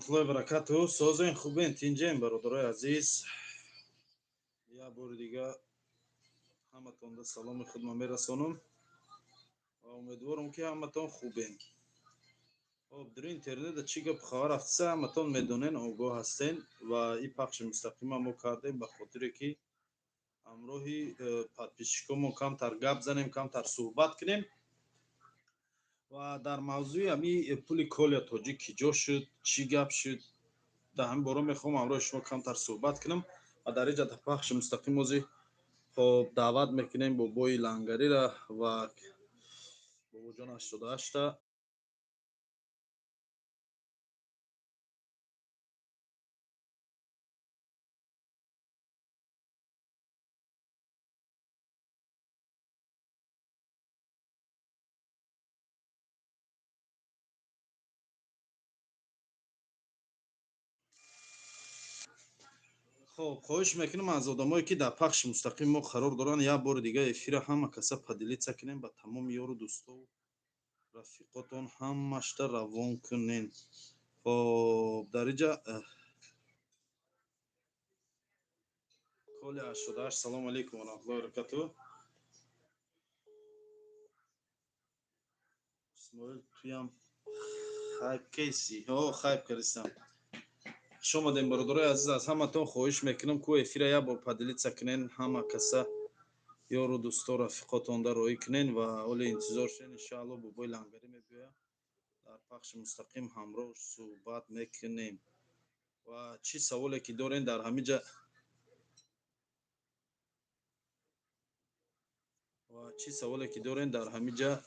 الله وبرکاته. سازن خوبین تینجین برادرای عزیز. یا بار دیگه همتون ده سلام خدمت میرسونم و امیدوارم که همتون خوبین. خب در اینترنت چی گپ خبر افسه همتون میدونین آگاه هستین و این پخش مستقیم ما کردیم به خاطر که امروهی پادپیشکمون کم تر گپ زنیم، کم تر صحبت کنیم و در موضوع امی پول کل تاجیک کجا شد، چی گپ شد، در همین باره میخوام امروز شما کم تر صحبت کنم و در اینجا پخش مستقیم موضوع خب دعوت میکنیم بابای لنگری را و بابا جان 88 تا. خب خواهش میکنم از آدمایی که در پخش مستقیم ما قرار دارن یک بار دیگه افیر همه کسا پدیلیت کنیم با تمام یارو دوستا و رفیقاتون همش تا روان کنین. خب در اینجا کالی 88 سلام علیکم و رحمت الله و برکاته. اسماعیل تویم خیب کیسی خیب کردستم شما دیم برادرای عزیز از همتون خواهش میکنم که افیر یک بار پدیلیت کنین همه کسا یارو دوستا رفیقاتون در روی کنین و اولی انتظار شین انشاءالله بابای لنگری میگویا در پخش مستقیم همراه صحبت میکنیم و چی سوالی که دارین در همینجا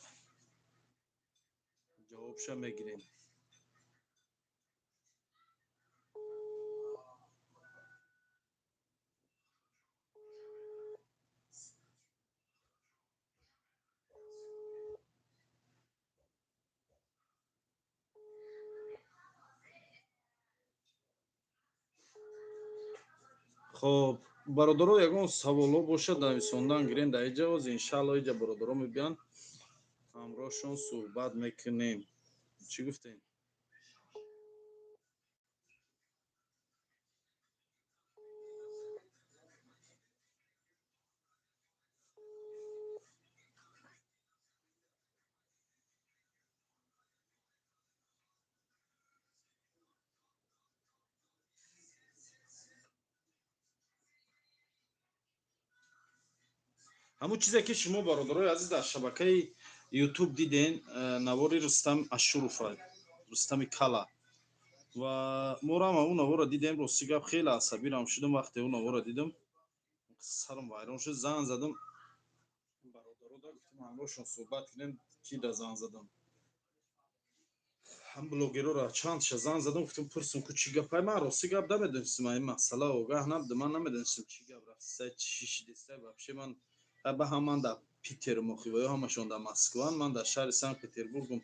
جوابش میگیریم. خب برادرو ягон саволо бошад нависондан гирен дар инҷа оз иншаалло инҷа бародаро мебиён ҳамроҳшон суҳбат мекунем. Чӣ гуфтем? ҳамун чизе ки шумо бародарои азиз дар шабакаи ютуб диден навори рустам ашурова рустами кала ва морам ҳамун навора дидем. рости гап хеле асабирам шудам вақте ӯ навора дидам, сарам вайрон шуд. занг задам бародарода гуфтам ҳамроҳшон суҳбат кунем ки да занг задам ҳам блогероро чандша занг задам гуфтам пурсам ку чӣ гапай. Ман рости гап намедонистам ин масъала огаҳ набудам, ман намедонистам чӣ гап рафтиса чӣ шидиста. вообще ман ба ҳаман дар питер мохиваё ҳамашон дар москван, ман дар шаҳри санкт петербургум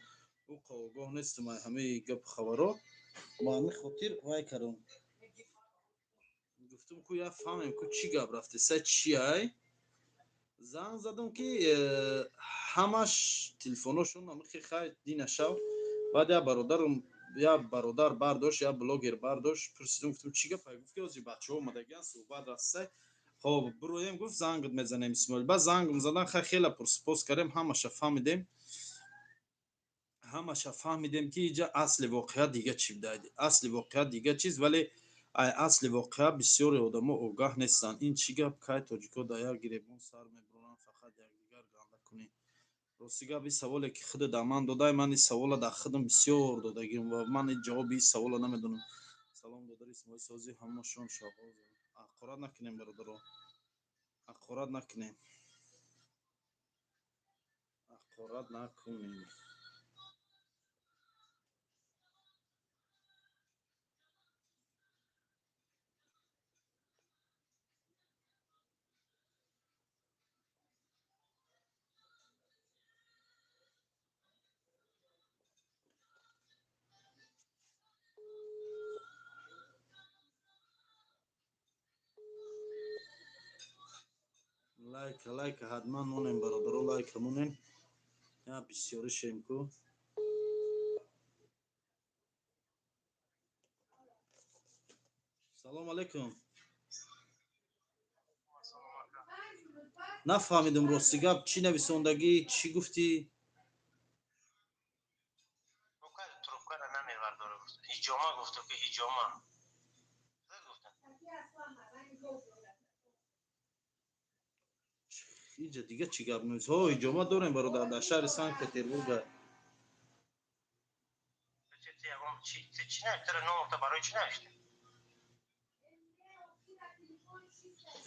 уқа огоҳ нестам ай ҳамаи гапу хабаро. ба ҳамин хотир вай кардам гуфтам ку як фаҳмем ку чӣ гап рафтиса чӣ ай. занг задам ки ҳамаш телефоношон амихи хай дина шав. баъд як бародар бардошт, як блогер бардошт, пурсидам гуфтам чӣ гапай. гуфт ки ҳозир бачаҳо омадагиянд суҳбат рафтиса. хоб бироем гуфт зангт мезанем Исмоил. ба занг мезадан хеле пурсипос кардем, ҳамаша фаҳмидем ки инҷа асли воқеа дига чӣ будаид. асли воқеа дига чиз, вале ай асли воқеа бисёри одамо огаҳ нестанд. ин чӣ гап кай тоҷико дар як гиребон сар мебуронанд фақат якдигар ганда кунем. рости гап ин саволе ки худат дар ман додаи ман ин савола дар худам бисёр додагим ва ман ин ҷавоби ин савола намедонам. салом додари Исмоил сози ҳамашон шабоз. ҳақорат накунем бародаро, ҳақорат накунем, ҳақорат накунем. лайка ҳатман монем бародаро, лайка монем. я бисёри шем ку سلام علیکم. نفهمیدم راستی گپ چی نویسندگی چی گفتی؟ трубка نمیبرداره گفت هیجاما گفته که هیجاما اینجا دیگه چی گپ نیست. ها ایجاما داریم برادر در شهر سنت پترزبورگ. چی نوشته نامفته برای چی نوشته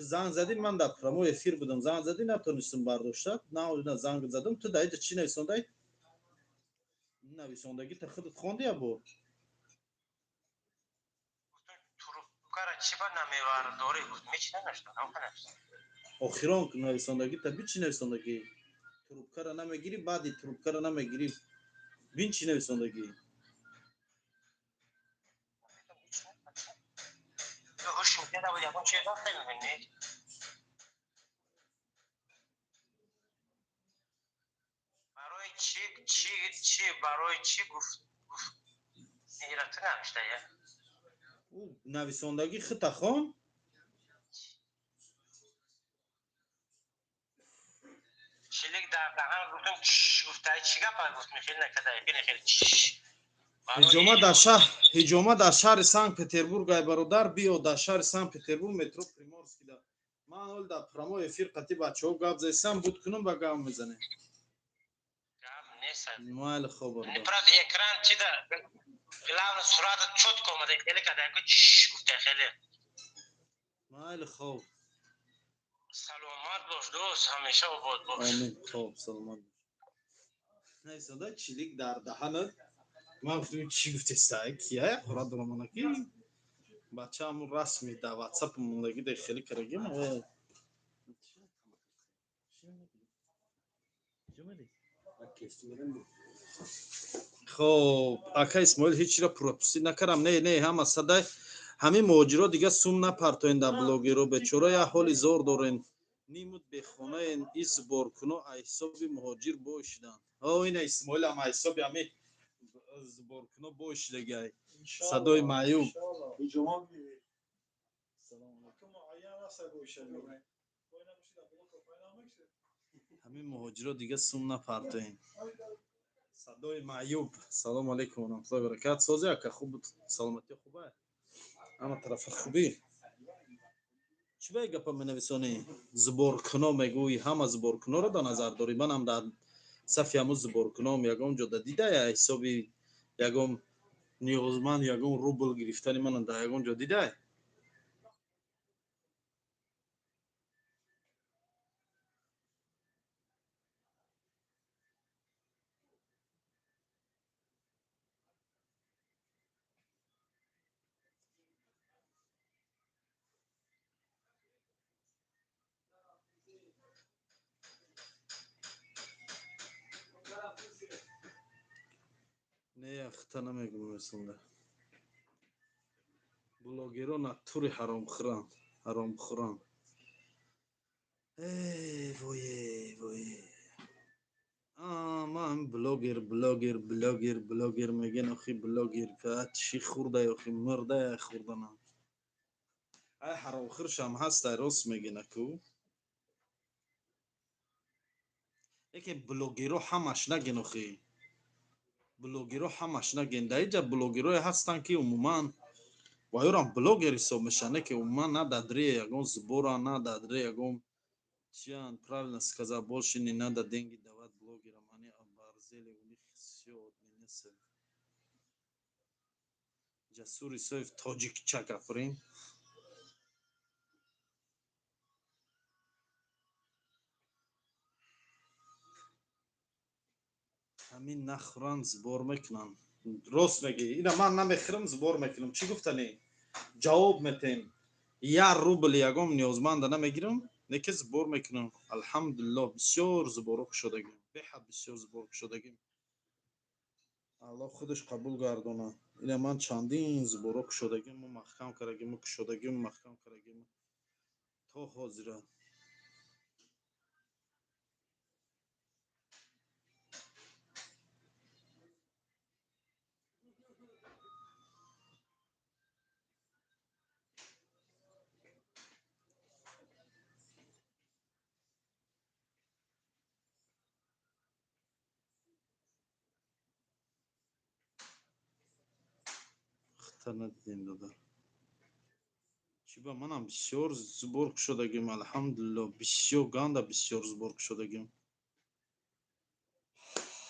زنگ زدی من در پرومو افیر بودم زنگ زدی نتونستم برداشت نه زنگ زدم تو دایید چی نویسنده نویسندگی تا خودت خواندی یا بود трубка چی با نمیبرداره گفت میچ نوشته نوشته آخران نویسندگی تا بی چی نویسندگی تروبکا را نمیگیری بعدی تروبکا را نمیگیری بین چی نویسندگی تو هوش میکنه بود یکم چیز داشته میبینی برای چی برای چی گفت ایرت نوشته یا او نویسندگی خطا خان شلیک در دهن گفتم گفته چی گپ گفت میخیل نکده خیلی خیلی هجوما در شهر سنت پترزبورگ ای برادر بیا در شهر سنت پترزبورگ مترو приморский да من اول در پرومو افیر قطعی بچه‌ها گپ زدم بود کنم با گام میزنه مال خبر не просто экран چی ده главное сурат четко اومده خیلی کده گفته خیلی مال خوب سلامت باش دوست همیشه آباد باش آمین خوب سلامت نیست دا چیلیک در دهنت من گفتم چی گفتی استای کیه خورد رو کی بچه همون رسمی در واتساپ موندگی در خیلی کرگیم خب اکا اسماعیل هیچی را پروپسی نکردم نه همه صدای همین مهاجرا دیگه سوم نپرتوین در بلوگیرو بچورا یا حالی زور دارین نیمود به خونه این ایز بارکنو حسابی مهاجر باشیدن این اسماعیل هم حسابی همین بارکنو باشیده صدای معیوب همین مهاجرا دیگه سوم نپرتوین صدای معیوب سلام علیکم و رحمت الله و برکاته سوزی که خوب سلامتی خوبه اما طرف خوبی چی به گپ منویسانی زبورکنو میگویی همه زبورکنو رو در نظر داری من هم در صفی همون زبورکنو یگم جدا دیده یا حسابی یگم نیازمند یگم روبل گرفتنی من در یگم جدا دیده نه اختا نمیگم مثلا بلوگران توری حرام خوران ای وای من بلوگر میگن اخی بلوگر که چی خورده اخی مرده خوردن ای حرام خورش هم هست راست میگن کو یکی بلوگیرو همش نگن اخی بلوگیرو همش نگن در اینجا بلوگیروی هستن که عموما و یورم بلوگر حساب میشن که عموما ندادری یگون زبورا ندادری یگون چیان правильно сказал больше не надо деньги давать блогерам они оборзели у них все администрация جسور исоев тоҷикча гапирем ҳамин нахӯранд збор мекунанд рост мегӣ ина ман намехӯрам збор мекунам чӣ гуфтанӣ ҷавоб метем 1 рубл ягон ниёзманда намегирам неки збор мекунам алҳамдулиллоҳ бисёр зборҳо кушодагим беҳад бисёр збор кушодагим аллоҳ худаш қабул гардона ина ман чандин зборҳо кушодагим маҳкам кардагим кушодагим маҳкам кардагим то ҳозира وقتا ندیدیم دادر چی با منم بسیار زبرگ شدگیم الحمدلله بسیار گنده بسیار زبرگ شدگیم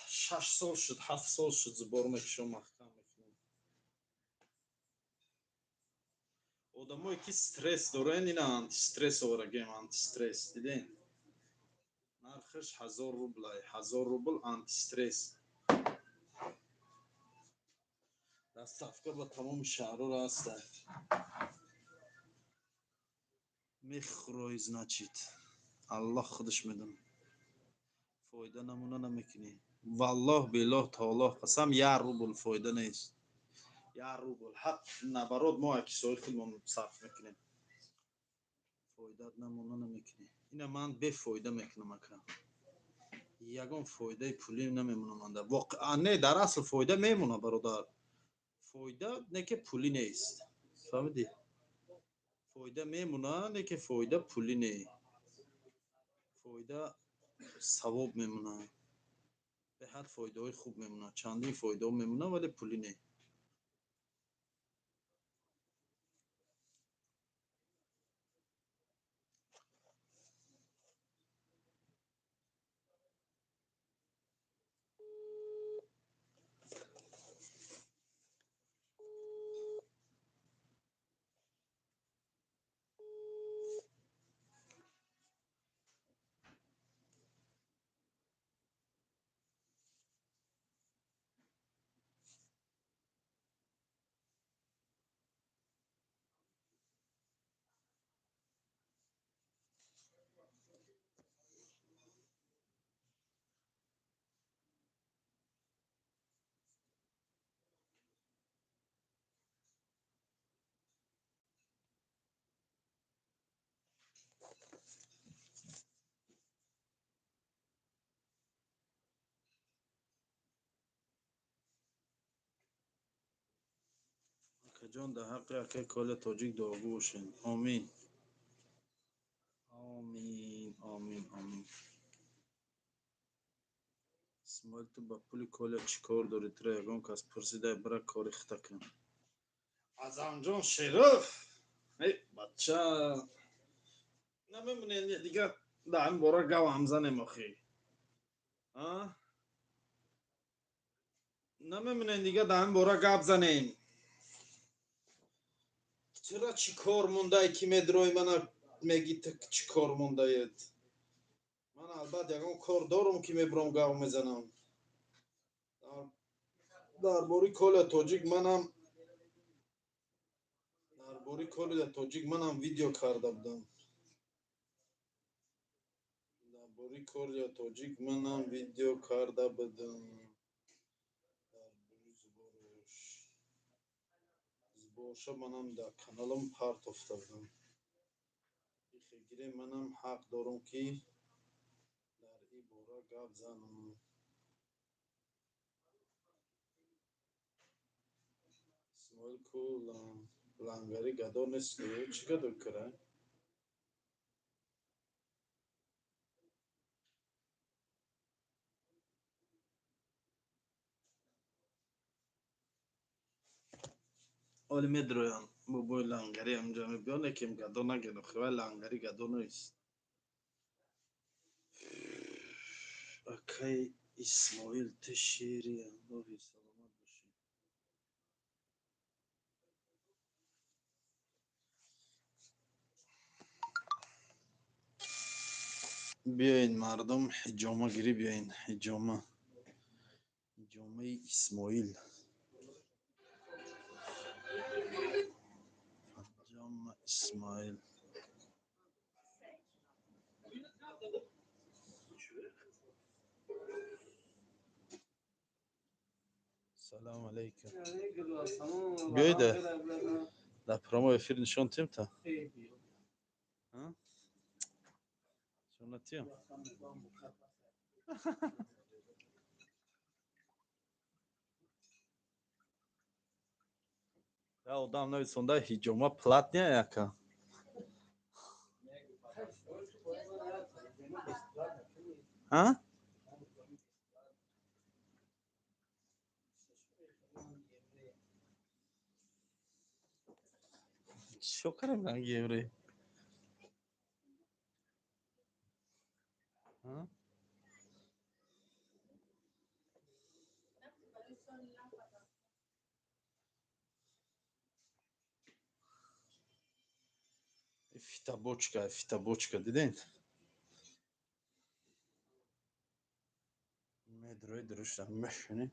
6 سال شد 7 سال شد زبار میکشم محکم میکنم آدمایی که استرس دارن اینا آنتی استرس آورگیم آنتی استرس دیدین نرخش 1000 روبل 1000 روبل آنتی استرس دستافکار با تمام شهرها هسته میخورای значит الله خودش میدونه فایده نمونه نمیکنی والله بالله تعالی قسم 1 روبل فایده نیست 1 روبل حق نبرات ما اکسای خودمون صرف میکنیم فایده نمونه نمیکنی اینا من به فایده میکنم اکرم یگان فایده پولی نمیمونه من در واقعا نه در اصل فایده میمونه برادر فایده نه که پولی نیست فهمیدی فایده میمونه نه که فایده پولی نه فایده ثواب میمونه به حد فایده های خوب میمونه چندین فایده ها میمونه ولی پولی نه جان در حق اکه کال تاجیک دعا باشین آمین آمین آمین آمین اسماعیل تو با پولی کال چی کار داری تره یگان کس پرسیده برای کاری خطا کن ازم جان شرف ای بچه نمیمونه دیگه در این باره گو هم زنیم آخی نمیمونه دیگه در این باره گپ زنیم چرا چی کار مونده ای که میدروی من میگی تو چی کار مونده اید من البته یکم کار دارم که میبرم گو میزنم در باری کال تاجیک منم ویدیو کرده بودم در باری کال تاجیک منم ویدیو کرده بودم در باری زبارش منم در کانالم پارت افتادم خیلی منم حق دارم که در این باره گپ زنم اسماعیل کو لنگری گدا نیست که چی گدا کرد ولی میدرویم بابای لنگری همجا میبیانه که گدا نگیده خواه لنگری گدا نیست اکی اسماعیل تشیری اللهی سلامت باشی بیاین مردم حجامه گیری بیاین حجامه اسماعیل حجامه اسماعیل سلام علیکم بیایده در پرامو افیر نشان تیم تا شونتیم یا آدم نوی سنده حجامه پلات نیا یکا Що карем на єврей? Fita boçka dedin. Medroy duruştan meşhuni.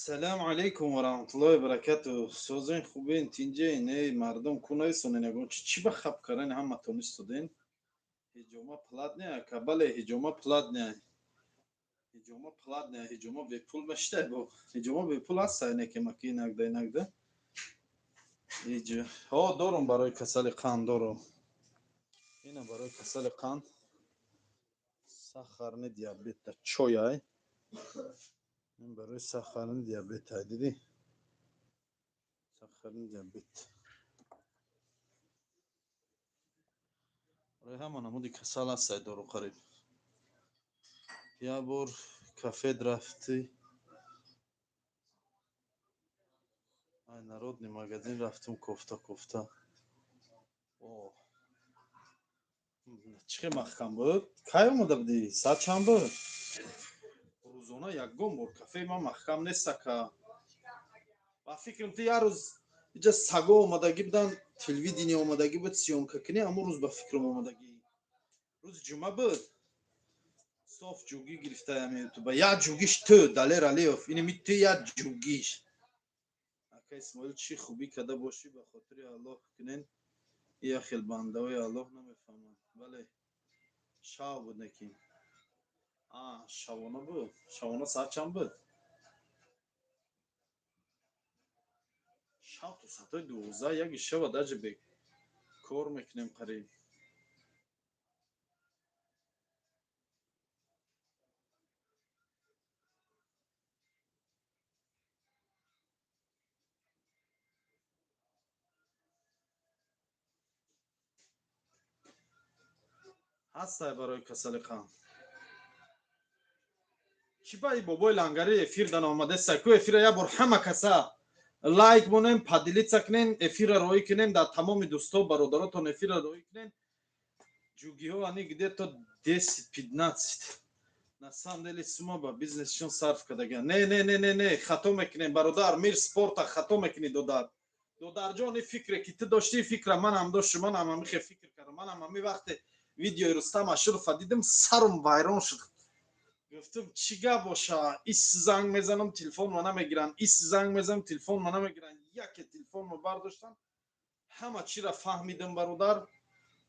سلام علیکم و رحمت الله و برکاته. سوزن خوبین تینجه نه مردم کنای سونه نگون چی بخاب کردن هم تونستودین هجوما پلات نه کابله هجوما پلات نه هجوما پلات نه هجوما به پول مشته بو هجوما به پول هست نه که مکی نگده هیچ ها دارم برای کسل قان دارم اینا برای کسل قان سخرن دیابت چویای این برای سخرن دیابت های دیدی سخرن دیابت برای همان همودی کسل هست دارو قریب یا بور کافه رفتی ای народний магазин رفتم کوفتا اوه چه مخکم بود کی اومده بودی ساعت چند بود روزانه یکم بار کافه ما مخکم نیست که با فکرم تو یه روز اینجا سگا اومدگی بودن تلویزیونی اومدگی بود سیومکا کنی اما روز با فکرم اومدگی روز جمعه بود صاف جوگی گرفته همی تو با یا جوگیش تو دلیر علیوف اینی می تو یا جوگیش اکا اسماعیل چی خوبی کده باشی به خاطر الله کنین یا خیل بنده های الله نمیفهمن بله شاو بود نکیم شوانه بود شوانه ساعت چند بود شاو تو ساعت 12 یکی شو داجه بگ کار میکنیم قریب هسته برای کسل قان چی بایی بابای لنگری افیر دن آمده سکو افیر یا بر همه کسا لایک بونیم پادیلیت سکنین افیر روی کنین در تمام دوستا برادراتون افیر روی کنین جوگی ها انی گده تا 10-15 на самом деле сума ба бизнесшон сарф кардаган не хато мекунем бародар мир спорта хато мекуни додарҷони фикре ки ту дошти фикра манам дошту манам ҳамихе фикр кардам манам ҳами вақте видеои рустам ашурофа дидим сарум вайрон шуд гуфтам чӣ гап боша ис занг мезанам телефонро намегиранд ис занг мезанам телефонро намегиранд яке телефонро бардоштам ҳама чиро фаҳмидам бародар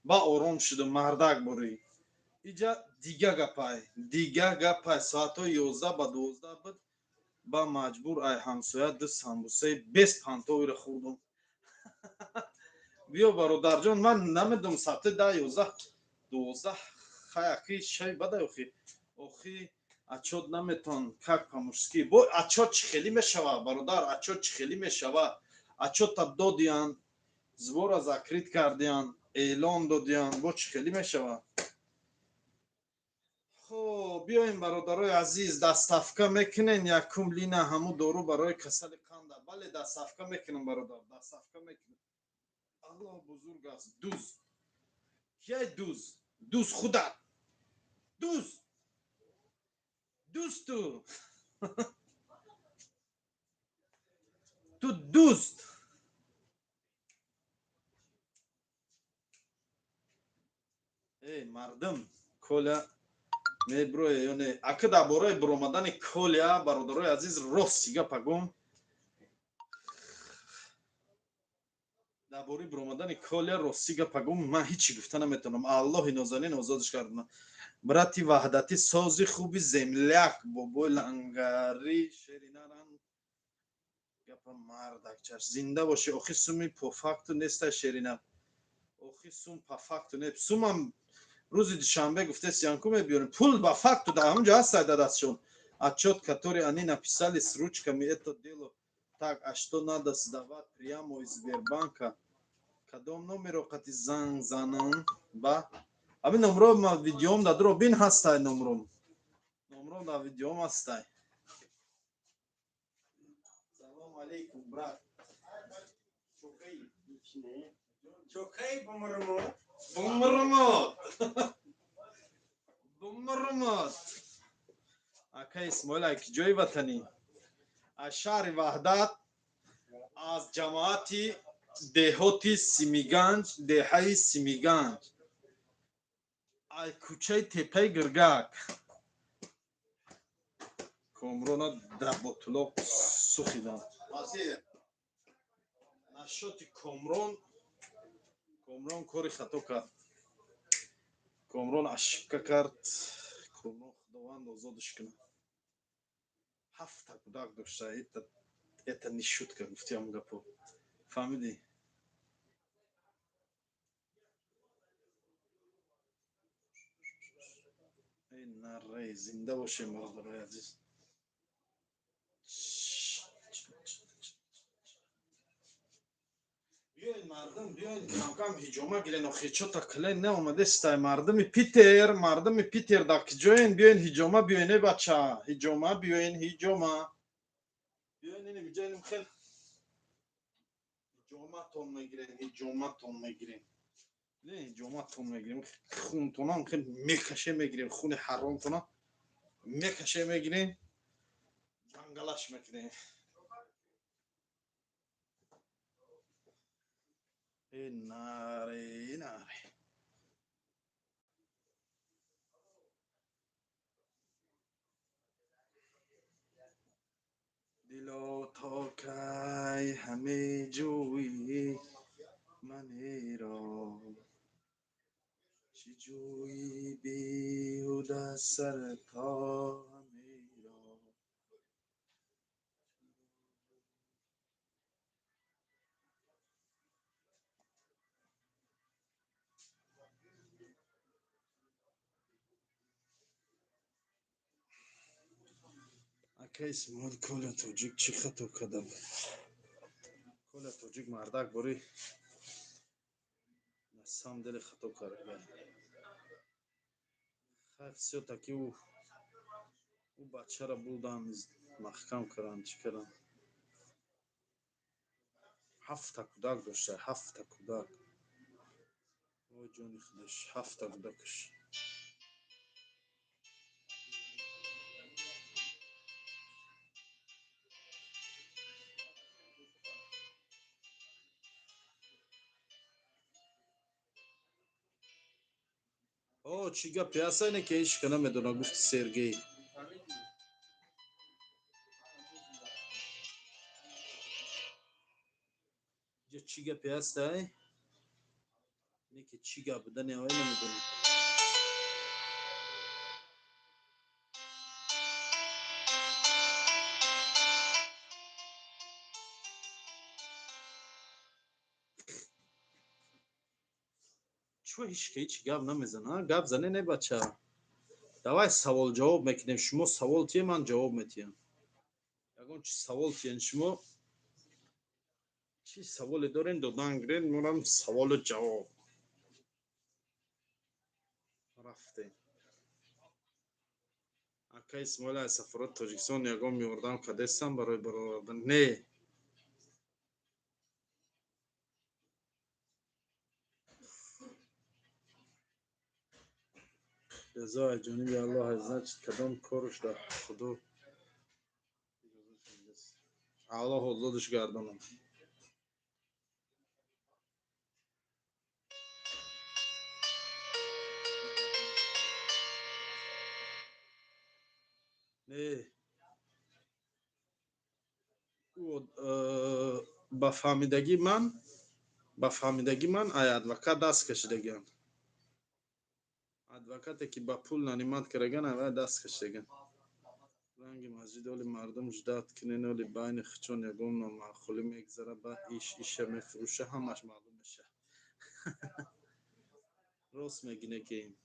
ба ором шудам мардак борӣ иҷа дига гапай соатҳои 11 ба 12 буд ба маҷбур ай ҳамсоя ду самбусаи 20 пантоиро хӯрдам биё бародарҷон ман намедонам соати 10-11-12 хаяки шай бадай охи отчёт наметавон как по-мужски бо отчёт чӣ хеле мешава бародар отчёт чӣ хеле мешава отчёта додиян збора закрит кардиян эълон додиян бо чӣ хеле мешава خب بیایم برادرای عزیز دستافکا میکنین یکم لینا همو دارو برای کسل قند بله دستافکا میکنم برادر دستافکا میکنم الله بزرگ است کی دوز خدا دوز تو دوست ای مردم کلا меброя ё не ака дар бораи биромадани колия бародарои азиз рости гапа гум дар бораи биромадани колия рости гапа гум ман ҳичи гуфта наметавонам аллоҳи нозанин озодаш кардам брати ваҳдати сози хуби земляк бобои лангари шеринаран гапа мардакчаш зинда боши охи суми пофакту нестай шерина охи сум пофакту не сумам روز دوشنبه гуфте сянку мебиёрем пул ба факту дар ҳамҷо ҳастай дадастшон отчёт который они написали с ручками это дело так а что надо сдавать прямо из Сбербанка کدام نمره قطی زنگ زنم با همین نمره ما ویدیوم دادر بین هستای نمرم دا ویدیوم هستای سلام علیکم برات چوکای بمرمو بمرمات بمرمات اکای اسماعیل اکی جای وطنی از شهر وحدت از جماعتی دهوتی سیمیگنج دهی سیمیگنج از کوچه تپه گرگک کمرونا در بطلاق سخیدن نشاتی کمرون کاری خطا کرد کمرون اشکا کرد کمرون خداوند آزادش کنه 7 کودک داشته это не шутка گفتی هم گپو فهمیدی ای نره زنده باشه مادر عزیز بیاین مردم بیاین کم کم هجومه گیرین آخی چو تا کلین نه اومده ستای مردم پیتر دا کجاین بیاین هجومه بیاینه بچه هجومه بیاین هجومه بیاین اینه بیجاییم خیل هجومه تون میگیرین نه هجومه تون میگیریم خون تونان خیل میکشه میگیریم خون حرام تونان میکشه میگیریم جنگلش میکنیم این ناره دلو تا کی همه جویی منی را چی جویی بیهوده سر تا همه را اکه اسمال کل توجیک چی خطو کدم کل توجیک مردک باری نسام دل خطو کرده خیف سیو تاکی او بچه را بودن محکم کردن چی کردن 7 کودک داشته 7 کودک او جونی خودش 7 کودکش او چیگه پیاسه اینه که ایش کنه میدونه گفت سرگی یه چیگه پیاسته اینه که چیگه بدن یا نمیدونه چو هیچ گپ نمیزنه گپ زنه نه بچه давай سوال جواب میکنیم شما سوال تیه من جواب میتیم یگان چی سوال تیین شما چی سوالی دارین دادن گرین مونم سوال و جواب رفتیم اکا اسماعیل از سفارت تاجیکستان یگان میوردم کدستم برای برآوردن نه رضا جانبی الله عزت کدام کارش در خدا الله آزادش گردانم نه او با فهمیدگی من ای ادوکات دست کشیدگان ادوکاتی که با پول نانیمات کرگن ای دست کشیدگان رنگ مسجد ولی مردم جداد کنین ولی بین خچون یگون نامعقولی میگذره با ایشه میفروشه همش معلوم میشه راست میگینه که این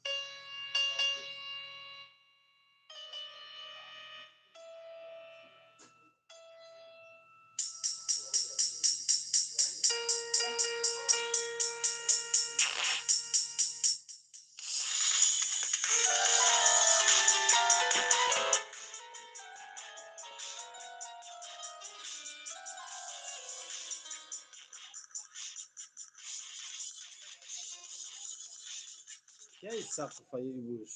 क्या ही सख्फाई बुश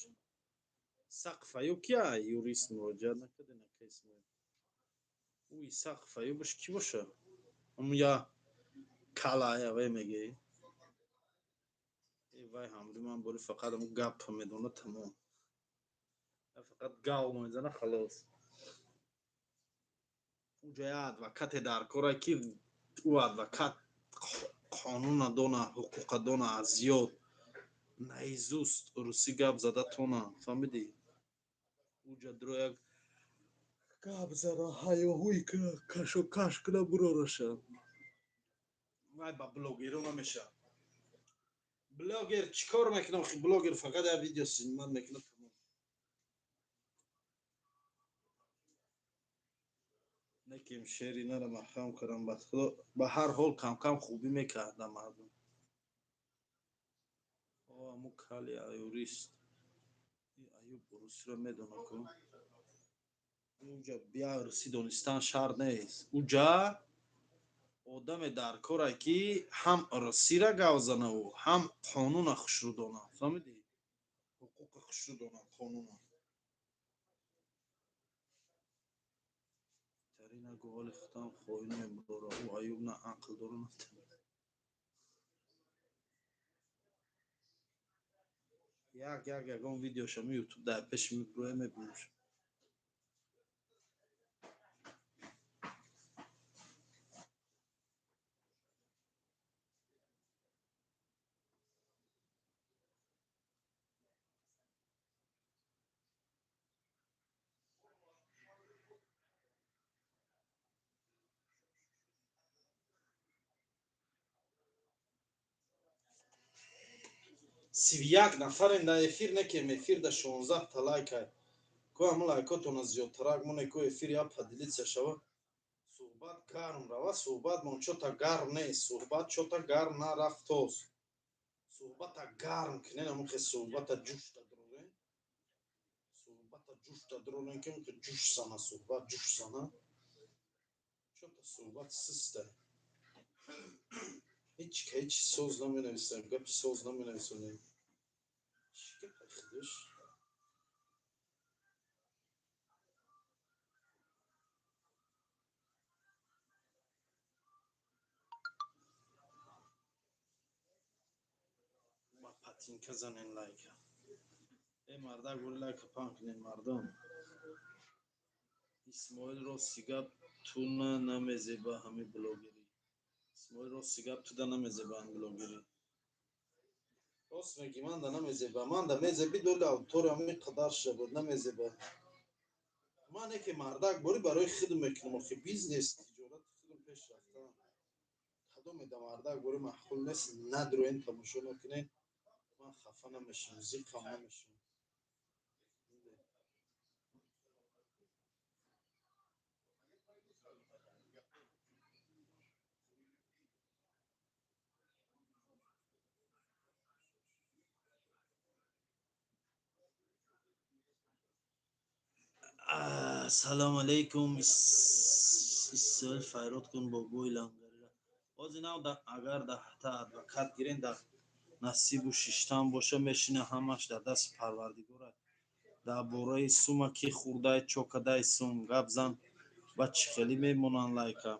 सख्फाई क्या юрист मुराजात накаде на кейс में уй сахфаи буш ки боша ам я кала я вай меге ए вай ҳамри ман бори фақат ам гап медона тамом фақат гал мезана халос уҷа я адвокате дар кора ки ӯ адвокат қонуна дона ҳуқуқа дона аз ёд наизуст русӣ гап зада тона фаҳмидӣ уҷа дро як гап зада ҳаёҳӯи кашокаш куда бурораша вай ба блогеру намеша блогер чӣ кор мекунам хи блогер фақат як видео снимат мекунад тамом неким шери нара маҳкам кардам бадхудо ба ҳар ҳол камкам хубӣ мекардам мардум аму кали юрист аюб русиро медона ку уҷа бия русӣ донистан шарт нест уҷа одаме дар коре ки ҳам русиро гав занаву ҳам қонуна хушрӯ дона фаҳмидӣ ҳуқуқа хушрӯ дона қонуна тарина гуҳоли худам хоин мебора ӯ аюб на ақл дора натавонад ягон видеошам ютуб дар пеши мебурое мебинам сивияк нафарен дар эфир некем эфир да 16 та лайка ку ҳамун лайкотона зиёдтарак моне ку эфир я падилитса шава суҳбат гарм рава суҳбат мончота гарм нест суҳбат чота гарм нарафтост суҳбата гарм кинен амуке суҳбата ҷушта дурорен суҳбата ҷушта дурорен ки амуке ҷуш зана суҳбат ҷуш зана чота суҳбат систа ҳеч соз наменависем гапи соз наменависонем чӣ гапа худош ба патинка занен лайка мардак бори лайка паҳн кунед мардон исмоилро сигаб туна намезеба ҳами блогерӣ исмоилро сигаб туда намезеба ҳами блогерӣ рост меги манда намезеба манда мезеби доли аудитория ҳами қадар шабуд намезеба ман неке мардак бори барои худм мекунам охи бизнес тиҷорати худм пеш рафтан кадомеда мардак бори маъқул нест надроен тамошо накунед ман хафа намешам зиқам намешам салому алейкум исоил файрод кун бо бӯи лангарира бози нав агар даҳта адвокат гирен дар насибу шиштам боша мешина ҳамаш дар дасти парвардигора дар бораи сума ки хурдай чокадай сум гап зан ба чӣ хелӣ мемонанд лайка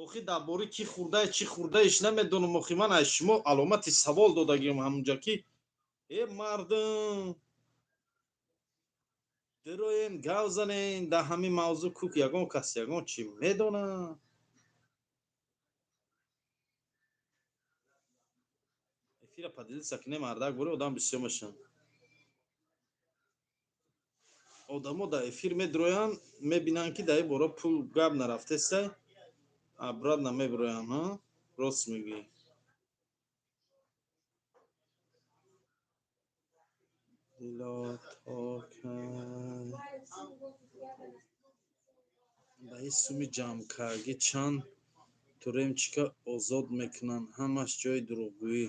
охи дар бораи ки хурдай чӣ хурдаиш намедонам охи ман аз шумо аломати савол додагиам ҳамунҷа ки мардум дроен гав занен дар ҳамин мавзӯъ кук ягон кас ягон чӣ медонад эфира падилиса кине мардак бори одам бисёр мешаванд одамо дар эфир медроянд мебинанд ки дар ин бора пул гап нарафтестай брат намебироянд рост мегӣ ба ин суми ҷамъкаргӣ чанд туремчика озод мекунанд ҳамаш ҷои дурӯғгӯӣ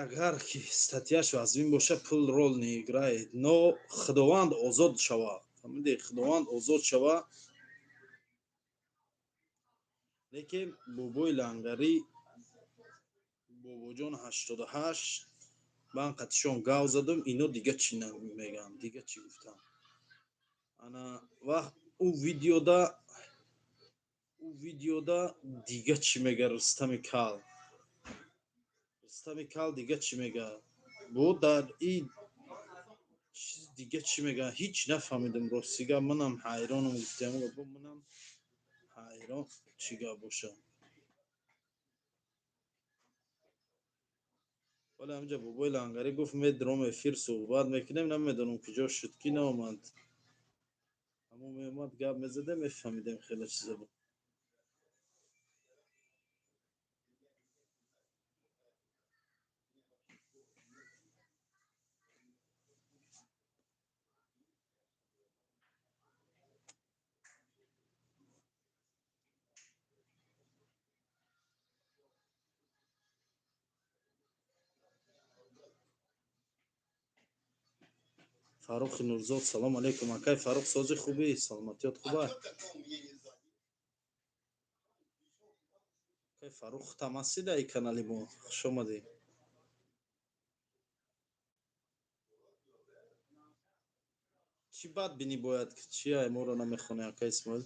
агар ки статьяшо аз бин боша пул рол неиграед но худованд озод шава фаҳмиде худованд озод шава лекин бобои лангарӣ бо бобоҷон 88 ман қатишон гав задум ино дига чӣ намегӯям дига чӣ гуфтам ана вақт ӯ видеода дига чӣ мега Рустами кал дига чӣ мега бо дар и чиз дига чӣ мега ҳеҷ нафаҳмидам ростига манам ҳайронам гуфтам бо манам ҳайрон чӣ гап бошад вале ҳамҷа бобои лангарӣ гуфт медром эфир суҳбат мекунем намедонам куҷо шуд ки наомад ҳамон меомад гап мезадем мефаҳмидем хеле чиза буд фаррухи нурзод салом алейкум акай фаррух сози хубӣ саломатиёт хуба акай фаррух тамассида и канали мо хушомадӣ чӣ бадбинӣ бояд ки чи ай моро намехонӣ акай исмоил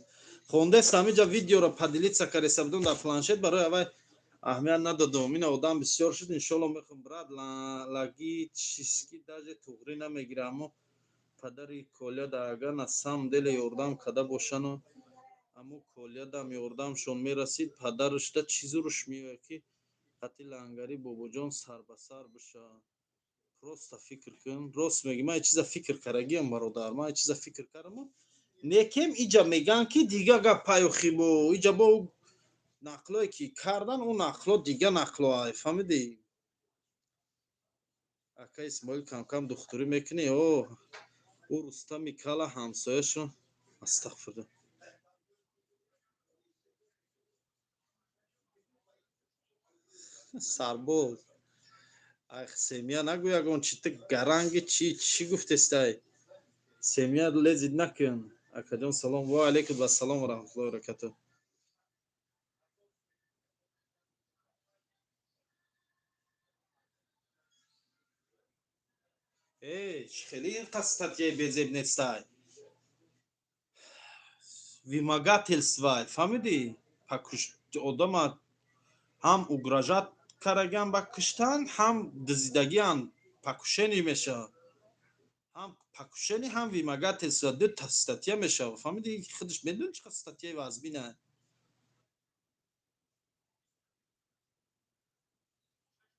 хондест ҳамиҷа видеоро падилитса кареса будум дар планшет барои авай аҳамият надодум ин одам бисёр шуд иншоалло мехом брат лаги чиски даже туғрӣ намегира аммо падари коляда агар на самом деле ёрдам када бошану аммо колядам ёрдамшон мерасид падарушда чӣ зуруш меояд ки қати лангари бобоҷон сар ба сар бишад просто фикр кун рост мегӣ ман чиза фикр карагиам бародар ман чиза фикр кардам некем иҷа меган ки дига гап паёхи бо иҷа бо нақлое ки кардан ӯ нақло дига нақлоай фаҳмидӣ акай исмоил камкам духтурӣ мекунӣ ӯ Рустами кала ҳамсояшон астағфирулла сарбоз ах семия нагӯ ягон чита гаранги чӣ гуфтестай семия лезид накун акаҷон салом ва алейкум ассалом ва раҳматуллоҳи ва баракатуҳ чӣ хеле инқадр статьяи безеб нестай вымогательствай фаҳмидӣ одама ҳам угрожат караган ба куштан ҳам дизидагиам покушение мешавад ҳам покушение ҳам вымогательство ду статья мешавад фаҳмидӣ худаш медони чӣ қадр статьяи вазбинай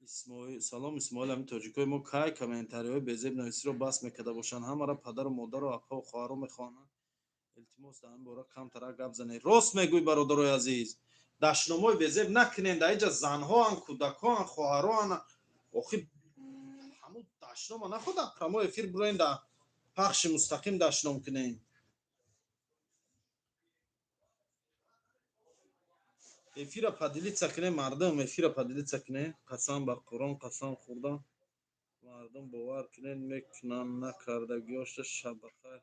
исмоил салом исмоил ҳамин тоҷикои мо кай комментариҳои безеб нависиро баҳс мекарда бошанд ҳамаро падару модару акҳо хоҳаро мехоҳонанд илтимос дар ин бора камтарак гап занед рост мегӯй бародарои азиз дашномаи безеб накунед дар инҷа занҳоанд кӯдакҳоанд хоҳароанд охир ҳамун дашнома находанд прамо эфир бироем дар пахши мустақим дашном кунем эфира падилитса кунем мардум эфира падилитса кунем қасам ба қуръон қасам хӯрдам мардум бовар кунед мекунанд накардагиашон шабахайр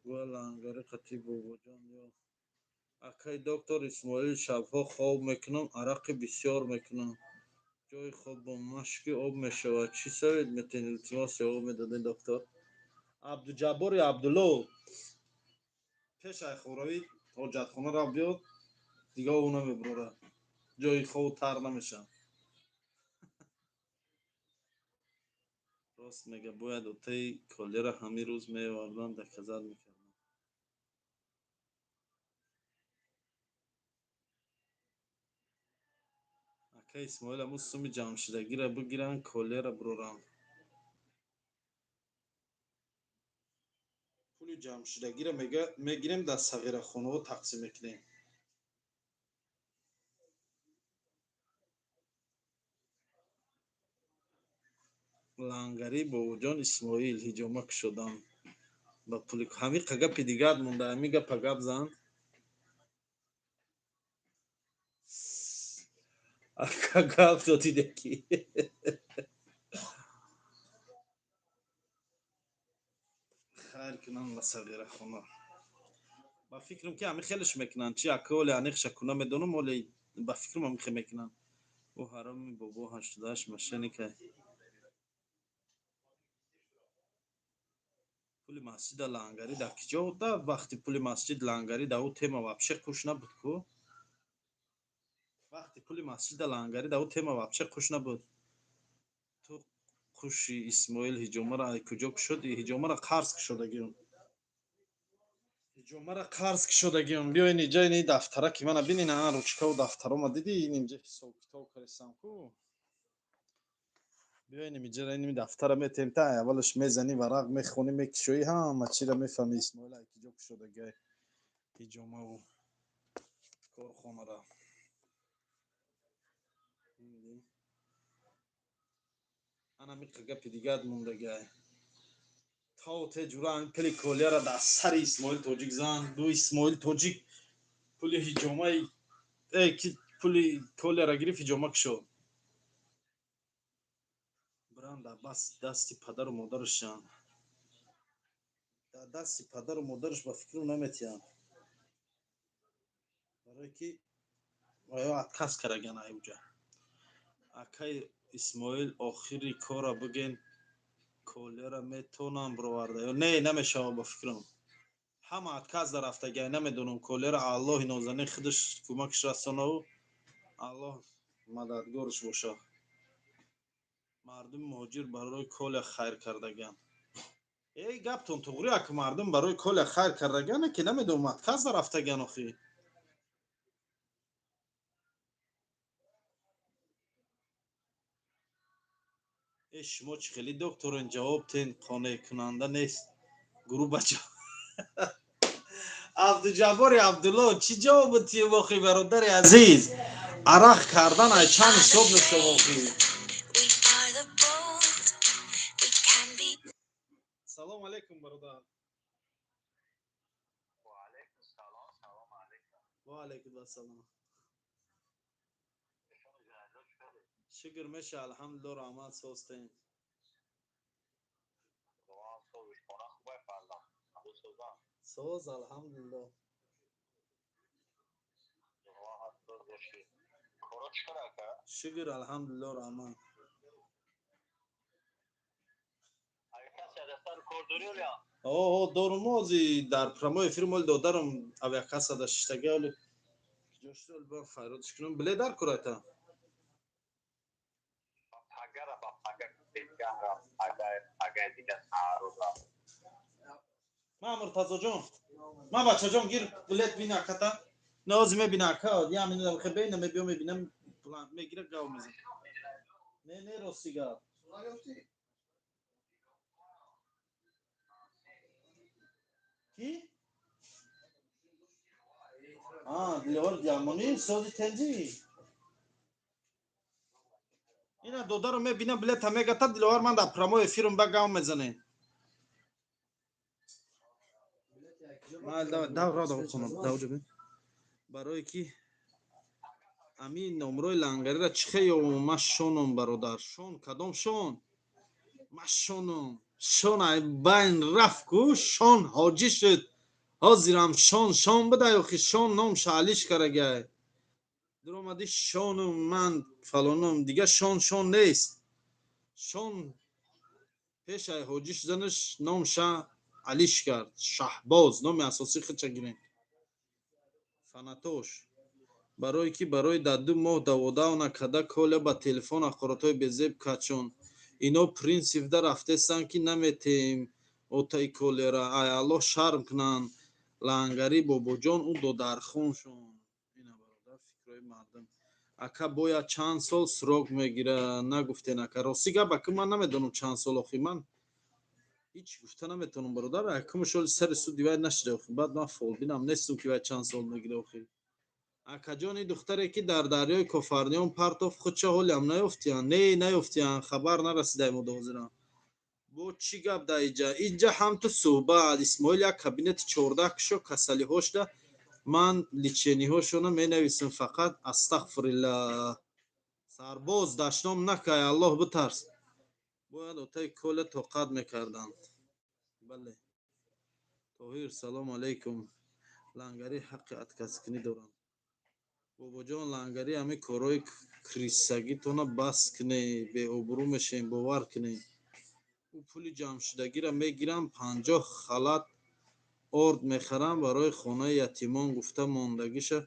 гӯя лангари қати бобоҷон ё акай доктор исмоил шабҳо хоб мекунам арақи бисёр мекунам ҷои хоб бо машки об мешавад чӣ совет метавонед илтимос ҷавоб медодед доктор абдуҷаббори абдулло пешай хоравӣ ҳоҷатхона рафт биёд дига об намебарорад ҷои хобу тар намешавад рост мега бояд отаи колера ҳамин рӯз меоварданд даказад мекарданд акай исмоил ҳамун суми ҷамшидагиро бигиранд колера бироранд пули ҷамшидагиро мегирем дар сағирахонаҳо тақсим мекунем лангари бобоҷон исмоил ҳиҷома кушодам ба пули ҳамиқа гапи дигаат монда ҳамин гапа гап зан ака гап додиде ки хайр кунанд ба сағирахона ба фикрам ки ҳамин хелеш мекунанд чи акаоли аниқша куна медонам оле ба фикрам ҳамин хел мекунанд او حرام بابا 88 ماشینی که پول مسجد لنگری در کجا بود؟ وقتی پول مسجد لنگری در او تема вообще خوش نبود کو. وقتی پول مسجد لنگری در او تема вообще خوش نبود. تو خوشی اسماعیل هجومه را کجا شدی؟ هجومه را قرض شدگیم. هجومه را قرض شدگیم. بیاین اینجا این دفتره که من ببینین روچکا و دفترا ما دیدی اینجا حساب کتاب کردم کو. بیاین اینجا این دفتر میتیم تا اولش میزنی ورق میخونی میکشوی هم چی را میفهمی اسماعیل کجا شدگی هجومه و کارخانه را. انا میگه گپ موندگی تا ته جوران پلی کولیرا در سر اسماعیل توجیک زن دو اسماعیل توجیک پلی هجومه کی پلی کولیرا گرفت هجومه شد بران در بس دستی پدر و مادرشان در دستی پدر و مادرش با فکر نمیتیان برای که آیا اتکاس کرگن ایوجا اکای اسماعیل آخری کارا بگین کولیرا میتونم بروارده یا نه نمیشه با فکرم همه اتکاس در رفتگی نمیدونم کولیرا الله نازنین خودش کمکش رسانه و الله مددگارش باشه مردم مهاجر برای کل خیر کردگان ای گپتون توغری اک مردم برای کل خیر کردگانه که نمیدونم اتکاس در رفتگان اخی ای شما چی خیلی دکترین جواب تین قانع کننده نیست گروه بچه عبدالجبار عبدالله چی جواب تی واقعی برادر عزیز عرق کردن ای چند حساب نشته واقعی سلام علیکم برادر و علیکم السلام شکر میشه الحمدلله رحمت سوستین سوز الحمدلله شکر الحمدلله رحمت اوه دورموزی در پرمای فیلم دادارم اویا کاسا دا شتگی ولی جوشتول با فایرودش کنم بله در کرایتا ما مرتضی جان ما بچه جان گیر بلیت بینا کتا نازی میبینه که یا میدونم خیلی بینم میبینم میبینم میگیره گاو میزن نه راستی کی؟ دیوار دیامونی سوزی تنجی اینا دودا رو میبینم بلیت همه گتا دیوار من در پرمای فیلم با گاو میزنه ما داو خونم داو جبه برای کی امین نمروی لنگری را چخه یا ما شونم برادر شون کدام شون ما شونم شون ای بین رفت کو شون حاجی شد حاضرم شون بده یخی شون نام شعلیش کرگه در اومدی شونم من فلانم دیگه شون نیست شون پیش ای حاجیش زنش نام شا علیش کرد شهباز نام اساسی خود چگیرین فناتوش برای کی برای در 2 ماه دواداو نکرده کل با تلفن اخباراتای بزیب کچون اینا پرینسیپ در رفته سن که نمیتیم اوتای کولرا ای الله شرم کنن لنگری بابا جان اون دو درخون شون اینا برادر فکرای مردم اکا باید چند سال سراغ میگیره نگفته نکه راستی گه بکن من نمیدونم چند سال آخی من هیچ گفته نمیتونم برادر اکا شال سر سو دیوید نشده آخی بعد من فول بینم نیستم که باید چند سال میگیره آخی اکجانی دختری که در دریای کفرنیان پرتاف خودشه حالی هم نیفتیان نه نیفتیان خبر نرسیده مدوزران بو چی گپ ده اینجا هم تو صحبت اسماعیل یک کابینت 14 کشو کسلی هاش ده من لیچینی هاشونو می نویسم فقط استغفرالله سرباز دشنام نکه الله بترس باید اوتای کل توقت میکردن بله توهیر سلام علیکم لنگری حق اتکسکنی دارن بابا جان لنگری همه کارای крисагитона бас кунӣ, беобрӯ мешавем, бовар кунӣ. У пули ҷамъшудагиро мегирам, 50 халат орд мехарам, барои хонаи ятимон гуфта мондагиша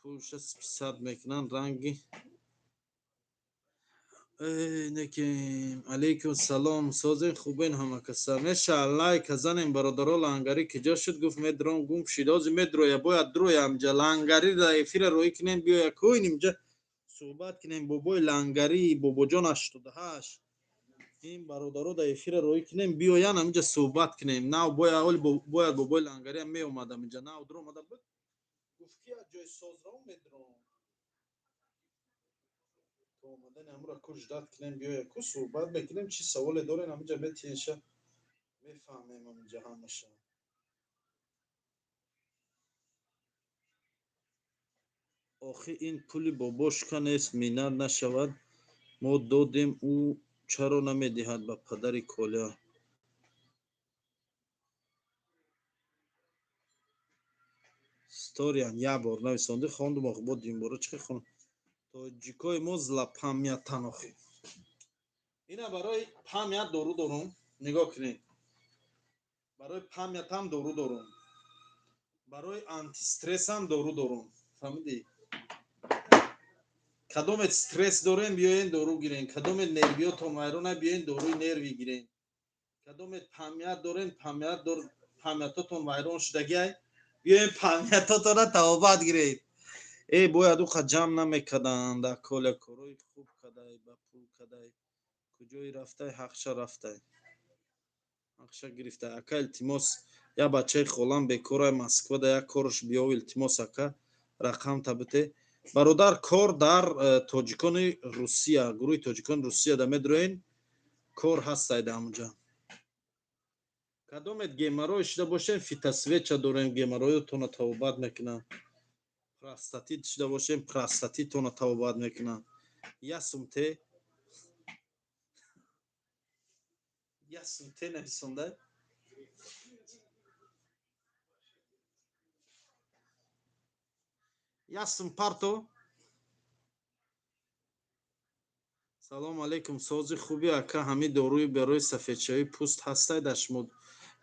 пулша списат мекунанд. ранги некем. Алейкум салом. Созен хубен ҳамакаса. Меша лайка занем бародаро. лангари киҷо шуд? Гуфт медром гум шид. Ози медроя, бояд дроям ҷа. Лангари да эфира роӣ кунем, биёя кӯйним ҷа. Суҳбат кунем бобои лангари, бобоҷон 88. Ин бародаро да эфира роӣ кунем, биёян амиҷа суҳбат кунем. Нав бояд бобои лангари ҳам меомадам инҷа. Нав дромада буд. Гуфт ки аз ҷои созрао медром. омадани амра ку ждат кунем, биёя ку суҳбат мекунем. Чӣ саволе дорен амиҷа метиеша мефаҳмем амиҷа ҳамаша. охи ин пули бобошка нест, миннат нашавад. мо додем, ӯ чаро намедиҳад ба падари Коля? Сториан як бор нависонди, хондум охи бо димбора чӣ хонам. Тоҷикои мо зла памятан охи. Ина барои памят дору дорум. Нигоҳ кунед. барои памятам дору дорум. барои антистресам дору дорум. фаҳмидӣ? кадомет стресс дорем, биёен дору гирем. кадомет нервиётон вайрона, биёен доруи нерви гирем. кадомет памят дорем, памятотон вайрон шудагиай, биёен памятотонро табобат гиред. Бояд уқа ҷамъ намекарданд. Да Коля корои хуб кадай, ба пул кадай. куҷои рафтай? ҳақша рафтай. ҳақша гирифтай. Ака илтимос, я бачаи холам бекорай Москва, да як корш биёв илтимос ака, рақам табите. бародар кор дар тоҷикони Русия, гурӯҳи тоҷикони Русия да медроен, кор ҳастаи дамуҷа. кадомет геморрой шуда бошем, фитосвеча дорем, геморройотонро табобат мекунад. простатит шуда бошем, простатитонро табобат мекунад. ясумте ясумте нависонда. ясум парто. салому алейкум. сози хуби ака, ҳами доруи барои сафедшавии пӯст ҳастай дашмуд?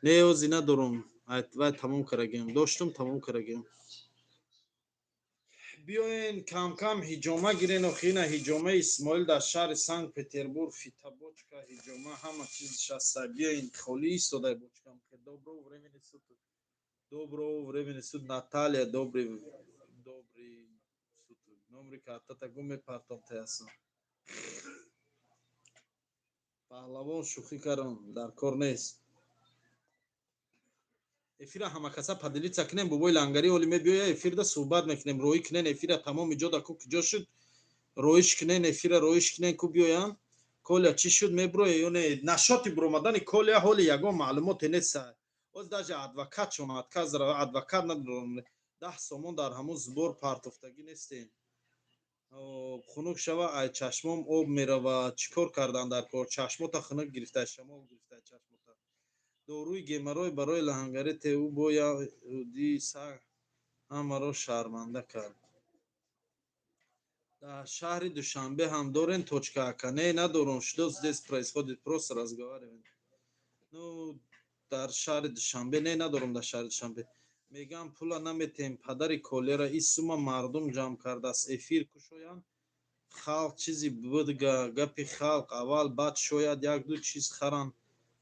неёзи надорум. вай тамом карагем. доштум, тамом карагем. биёен кам-кам ҳиҷома гирен. охи ина ҳиҷомаи Исмоил дар шаҳри Санкт Петербург, фитобочка, ҳиҷома, ҳама чизиш ҳаста. биёен холӣ истодай бочкам. доброго времени суток. доброго времени суток. Наталья, добрый суток. номери картата гум мепартофта ҳастам. паҳлавон шӯхӣ кардам, дар кор нест. эфира ҳамакаса падилица кунем, бобои лангари оли мебиёя эфирда суҳбат мекунем, роӣ кунен эфира тамом иҷода ку куҷо шуд? роиш кунен эфира, роиш кунен ку биёям. Коля чӣ шуд, меброя ё не? Нашоти буромадани Коля ҳоли ягон маълумоте нест. оз даже адвокат шонад, казра адвокат надорам. 10 сомон дар ҳамон збор партофтагӣ нестем. хунук шава, ай чашмом об меравад. чӣ кор кардан дар кор? чашмота хунук гирифтай, шамол гирифтай чашмота. доруи геморрой барои лангарите ӯ бояди саг ҳамаро шарманда кард. дар шаҳри Душанбе ҳам дорен точка ака? Не, надорум. Что здесь происходит? Просто разговариваем. Ну, дар шаҳри Душанбе не, надорум дар шаҳри Душанбе. мегам пула наметем, падари Колера ин сума мардум ҷамъ кардааст. эфир кушоянд. халқ чизи будга, гапи халқ аввал, баъд шояд як-ду чиз харанд.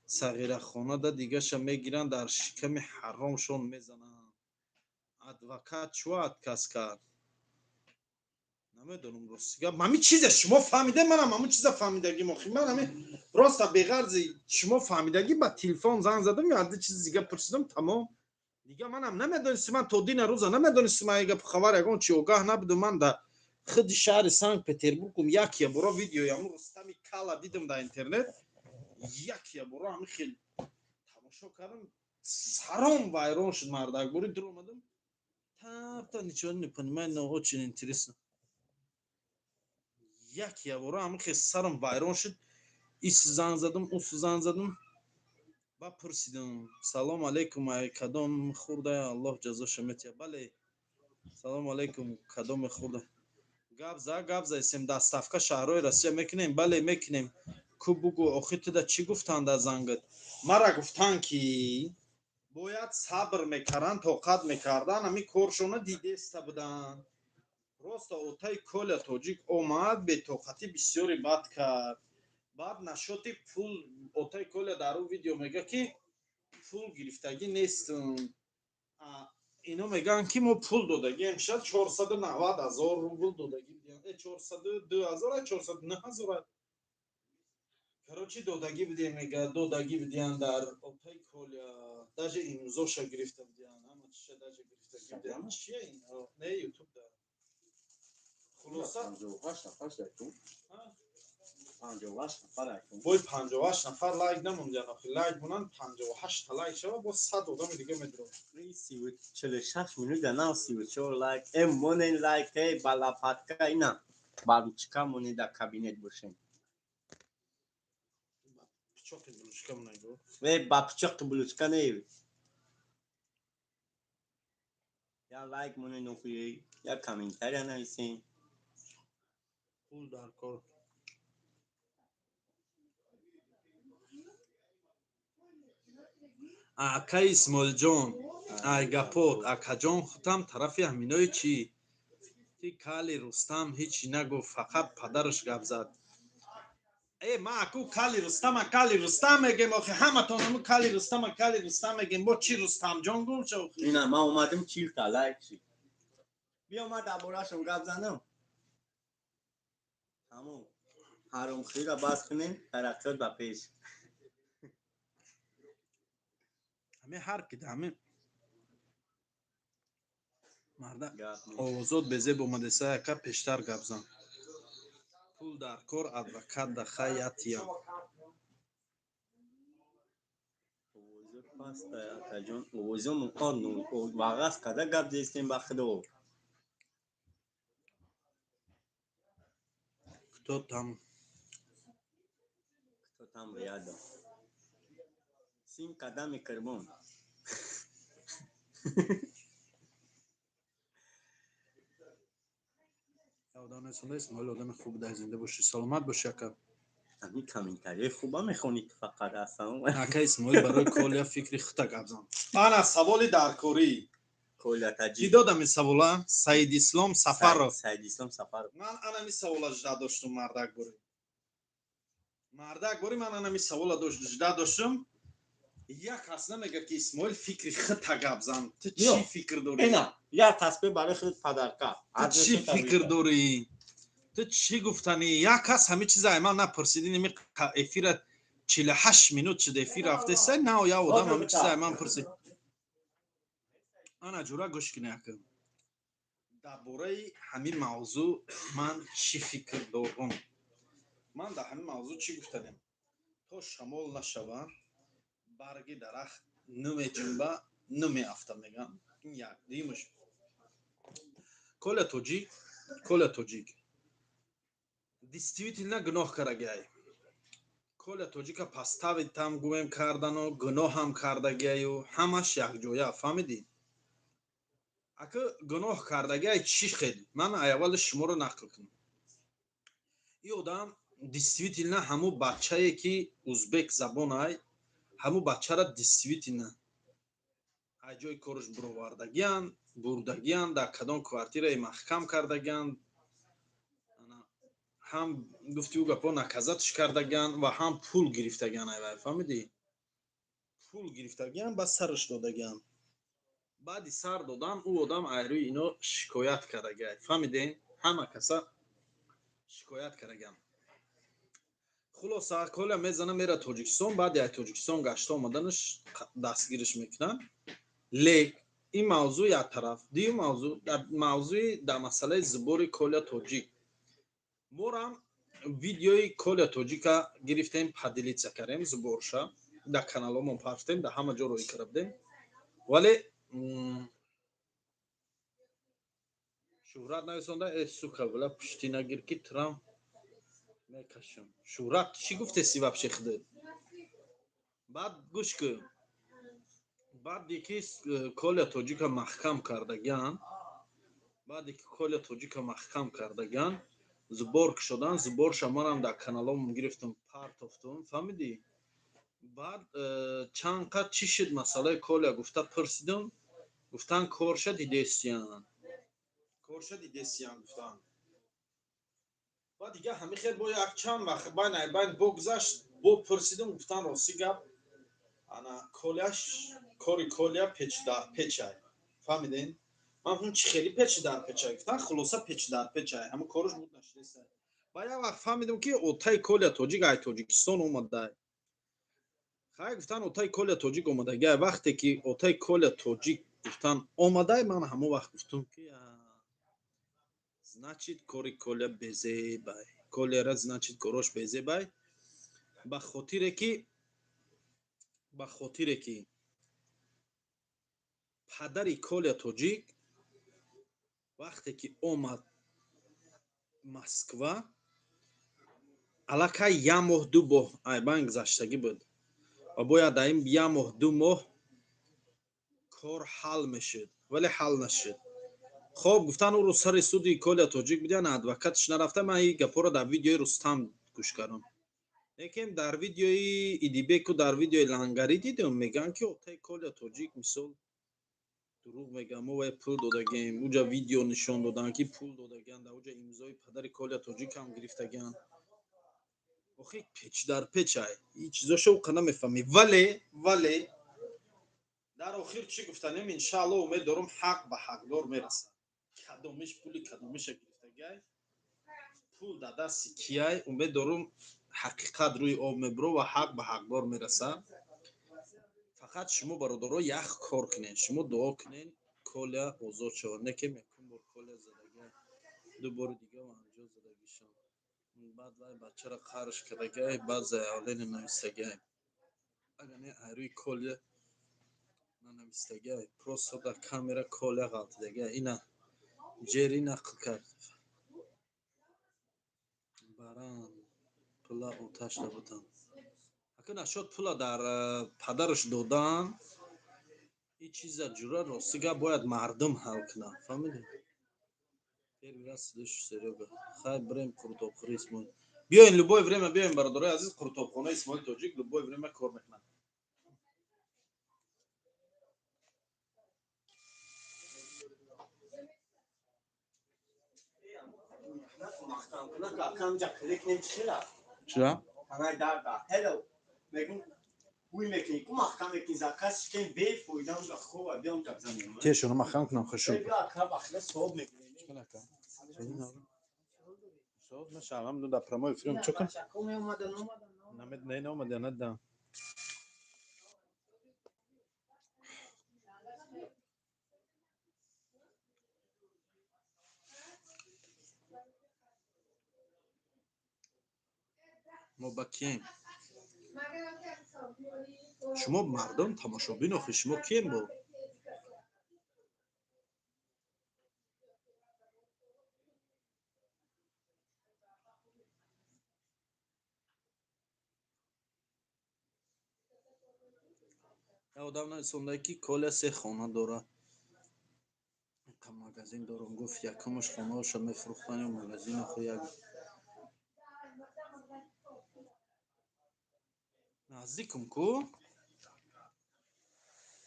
сағирахона да дигаша мегиранд, дар шиками ҳаромшон мезананд. адвокат чӯ отказ кард? намедонам рости гап. ҳамин чиза шумо фаҳмида, манам ҳамун чиза фаҳмидагим. охи ман ҳамин роста беғарзи шумо фаҳмидагӣ ба телефон занг задам, ё аз чизи дига пурсидам, тамом. дига манам намедонистам, ман то дина рӯза намедонистам ай гап хабар ягон чи огаҳ набудам. ман да худи шаҳри Санкт Петербургум як бора видеои ҳамун Рустами Кала дидам дар интернет. як бора ҳамин хел тамошо кардам, саром вайрон шуд. мардакбори дур омадам, тафта ничего не понимаю, но очень интересно. як бора ҳамин хел саром вайрон шуд. ису занг задам, усу занг задам, ба пурсидам. салому алейкум, ай кадом хурда, аллоҳ ҷазоша метиҳад. бале, салому алейкум, кадом хурда. гап заистем дастафка шаҳрҳои Россия мекунем. Бале мекунем. Ку бугу охитида чӣ гуфтанд аз зангат? Мара гуфтанд ки бояд сабр мекарданд, тоқат мекарданд, ҳамин коршона дидеста буданд. Просто отаи Коля Тоҷик омад, бетоқатӣ бисёри бад кард. Баъд нашоти пул отаи Коля дар ӯ видео мега ки пул гирифтагӣ нестум. Ино мегӯянд ки мо пул додагием, шояд 490,000 рубл додагӣ будем. 402,000, 409,000. Короче, додагӣ будем, мега додагӣ будем дар отаи Коля. Даже имзоша гирифта будем. Ама чиша даже гирифта будем. Чия ин? Не YouTube да. Хулоса 58 нафар шайтун. 58 нафар айтун. бой 58 нафар лайк намондян. Охи лайк бунанд 58 та лайк шава бо 100 одами дига медро. 46 минут дана 34 лайк. Монен лайк балапатка ина. Балучка монен да кабинет бошем. Пичоқи булучка монего. Ба пичоқи булучка не. Я лайк монен охи. Я комментарий нависем. Пул дар кор. Акаи Исмоилҷон, айгапот, акаҷон хутам тарафи ҳаминои чӣ? Ти кали Рустам ҳичи нагуфт, фақат падараш гап зад. Ма аку кали Рустам мегем охи, ҳаматон ҳамун кали Рустам мегем. Бо чӣ Рустамҷон гумша охи? Ина ман омадам 40 та лайк шид. Бия ман дар борашон гап занам. Тамом. ҳаромхӯриро бас кунем, тараққиёт ба пеш. ҳамин ҳар кида ҳамин марда овозот безеб омадеса яка пештар гап зан. Пул дар кор, адвокат да хаятия. Овозот паста акаҷон. Овозон вағаз када гап зестем ба худо. Кто там рядом? Сим кадами карбон. одам есонда Исмоил одами хуб дар зинда боши, саломат боши ака. ҳамин комментария хуба мехонид фақат асан. Ака Исмоил барои Коля фикри хута гап зан. Ана саволи даркорӣ. Коля Ки таҷик. додам ин савола Саидислом Сафаров. Саидислом Сафаров. Ман анами савола жда доштум мардак бори ман анами савола жда доштум. Як кас намега ки Исмоил фикри хута гап зан. Ту чӣ фикр дорӣ? Ина я тасбеҳ барои худ падарка. Ту чӣ фикр дорӣ? Ту чӣ гуфтанӣ? Як кас ҳамин чиза ай ман напурсиди, ними эфира 48 минут шуд эфир рафте. Сай на я одам ҳамин чиза ай ман пурсид. Ана ҷура гӯш кунӣ ака. Дар бораи ҳамин мавзӯъ ман чӣ фикр дорам? Ман дар ҳамин мавзӯъ чӣ гуфтадем? То шамол нашава, барги дарахт намеҷунба, намеафта мегам. Ин як. Димаш. Коля Тоҷик. Действительно гуноҳ карагай. Коля Тоҷика пастави там гӯем кардану, гуноҳам кардагаю, ҳамаш якҷоя, фаҳмидӣ? Ака гуноҳ кардагай чӣ хел? Ман аввал шуморо нақл кунам. И одам действительно ҳамун бачае ки узбек забон ай, ҳамун бачара действительно ай ҷои кораш буровардагиян, бурдагиян, дар кадом квартираи маҳкам кардагиян, ҳам гуфтигӯ гапо наказатш кардагиян ва ҳам пул гирифтагиян айвай, фаҳмидӣ? Пул гирифтагиян ба сараш додагиян. баъди сар додан ӯ одам айрӯи ино шикоят карагияй, фаҳмидем? Ҳама каса шикоят карагиян. Хулоса Коля мезана мера Тоҷикистон, баъди ай Тоҷикистон гашта омаданаш дастгириш мекунанд. Лек ин мавзӯъ як тараф. Дуюм мавзӯи дар масъалаи зубори Коля Тоҷик. Морам видеои Коля Тоҷика гирифтем, падилитса кардем зуборша, дар каналомон пахштем, дар ҳама ҷо роӣ карда будем. Вале шӯҳрат нависонда, сука била пушти нагир ки трам мекашам. Шӯҳрат чӣ гуфтеси вабше худо? Баъд гӯш кун. баъде ки Коля Тоҷика маҳкам кардагиян, баъде ки колия тоҷика маҳкам кардаган зубор кушодан, зуборша манам дар каналомон гирифтам партофтум, фаҳмидӣ? Баъд чанд қад чӣ шуд масъалаи колия гуфта пурсидум, гуфтанд коршад идестиян, коршад идестиян гуфтанд. баъд дига ҳамихел бо якчанд вақт байн богзашт, бо пурсидум, гуфтанд рости гап ана колияш кори колия печай, фаҳмиден? ман гуфтам чӣ хели печи дар печай, гуфтанд хулоса печи дар печай, ҳама корш буд нашудеста. ба як вақт фаҳмидам ки отаи колия тоҷик ай Тоҷикистон омадай. хай гуфтан отаи колия тоҷик омадагиай. Вақте ки отаи колия тоҷик гуфтан омадай, ман ҳамон вақт гуфтам ки значит кори колия безебай, колияра значит корош безебай, ба хотире ки падари колия тоҷик вақте ки омад Москва, аллакай як моҳ ду моҳ айбан гузаштагӣ буд ва бояд дар ин як моҳ ду моҳ кор ҳал мешуд, вале ҳал нашуд. хоб гуфтан ӯро сари суди колия тоҷик бидиан, адвокатиш нарафта. ман ин гапҳоро дар видеои Рустам гӯш кардам. лекин дар видеои Идибеку дар видеои Лангари дидум, мегӯянд ки отаи колия тоҷик мисол дурӯғ мегӯям, мо вай пул додагем, уҷа видео нишон доданд ки пул додагианд, дар уҷа имзои падари колия тоҷикам гирифтагианд. охи печ дар печай, ин чизошо уқа намефаҳмӣ. вале дар охир чӣ гуфтанем, иншаалло умед дорум ҳақ ба ҳақдор мерасад. кадомиш пули кадомиша гирифтагиай, пул дар дасти кияй, умед дорум ҳақиқат рӯи об мебуро ва ҳақ ба ҳақдор мерасад. фақат шумо бародаро як кор кунед, шумо дуо кунед колия озод шавад, не ки якум бор колия задагиай, ду бори дига анҷо задагишон, баъд вай бачаро қарш кардагиай, баъд заявление нависагиай. агар не ай рӯи колия нанавистагиай, просто дар камера колия ғалтидагиай, ина ҷери нақл кард. баран пула оташ набуданд. акун ашод пула дар падараш додан, ин чиза ҷура рости гап бояд мардум ҳал кунанд, фаҳмидӣ? Первый раз слышу Серега. Хай брем куртобхори Исмоил. Биёин любое время, биёин бародарои азиз, куртобхонаи Исмоил Тоҷик любое время кор мекунад. چرا؟ چه شونو مخام کنم خوشم. شد نشالم دو دپرمای فیلم چکن. نمید نه اومده ندم. ما با کیم؟ شما مردم تماشابین آخه شما کیم با؟ آدم نمی‌سوندی که کل سه خانه داره. مغازین دارم گفت یکمش خانه هاشو میفروختن و مغازین خو یک نزدیکم کو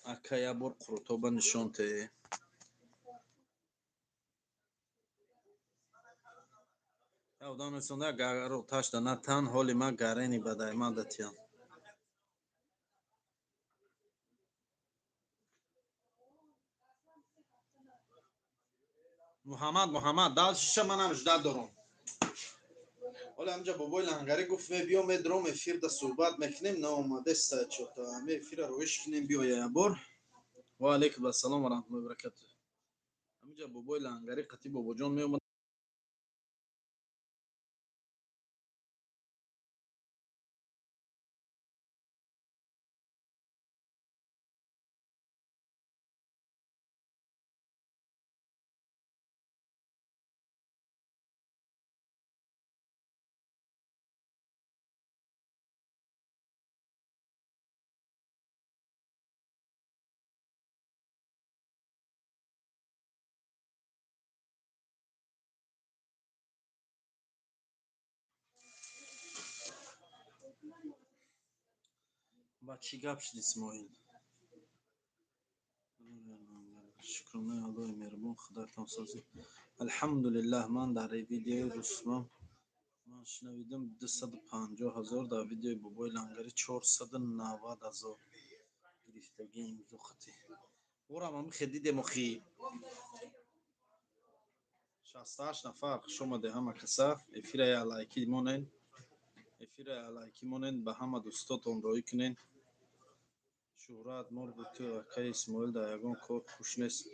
اکا یا بار قرطابه نشان ته آدم نمی‌سونده اگر رو تاش دانه تن حالی ما گرینی بدای ما دتیان محمد دال شیشه منم اجداد دارم حالا همجا بابای لنگری گفت بیا میدرم افیر دا صحبت میکنیم نه اومده است چوتا می افیر روش کنیم بیا یه بار و علیکم السلام و رحمت الله و برکاته همجا بابای لنگری قطعی بابا جان می با چی گپ شد اسماعیل؟ شکرانه خدای مهربان خدایتان سازی. الحمدلله من در ویدیو رسوم من شنویدم 250,000 در ویدیو بابای لنگری 490,000 گرفتگی امضا خطی ورم هم خدیدم اخی 68 نفر شما همه کسا افیر علایکی مونین افیر علایکی مونین به همه دوستاتون روی کنین شهرت مر بود که اکای اسماعیل در یگان کار خوش نیست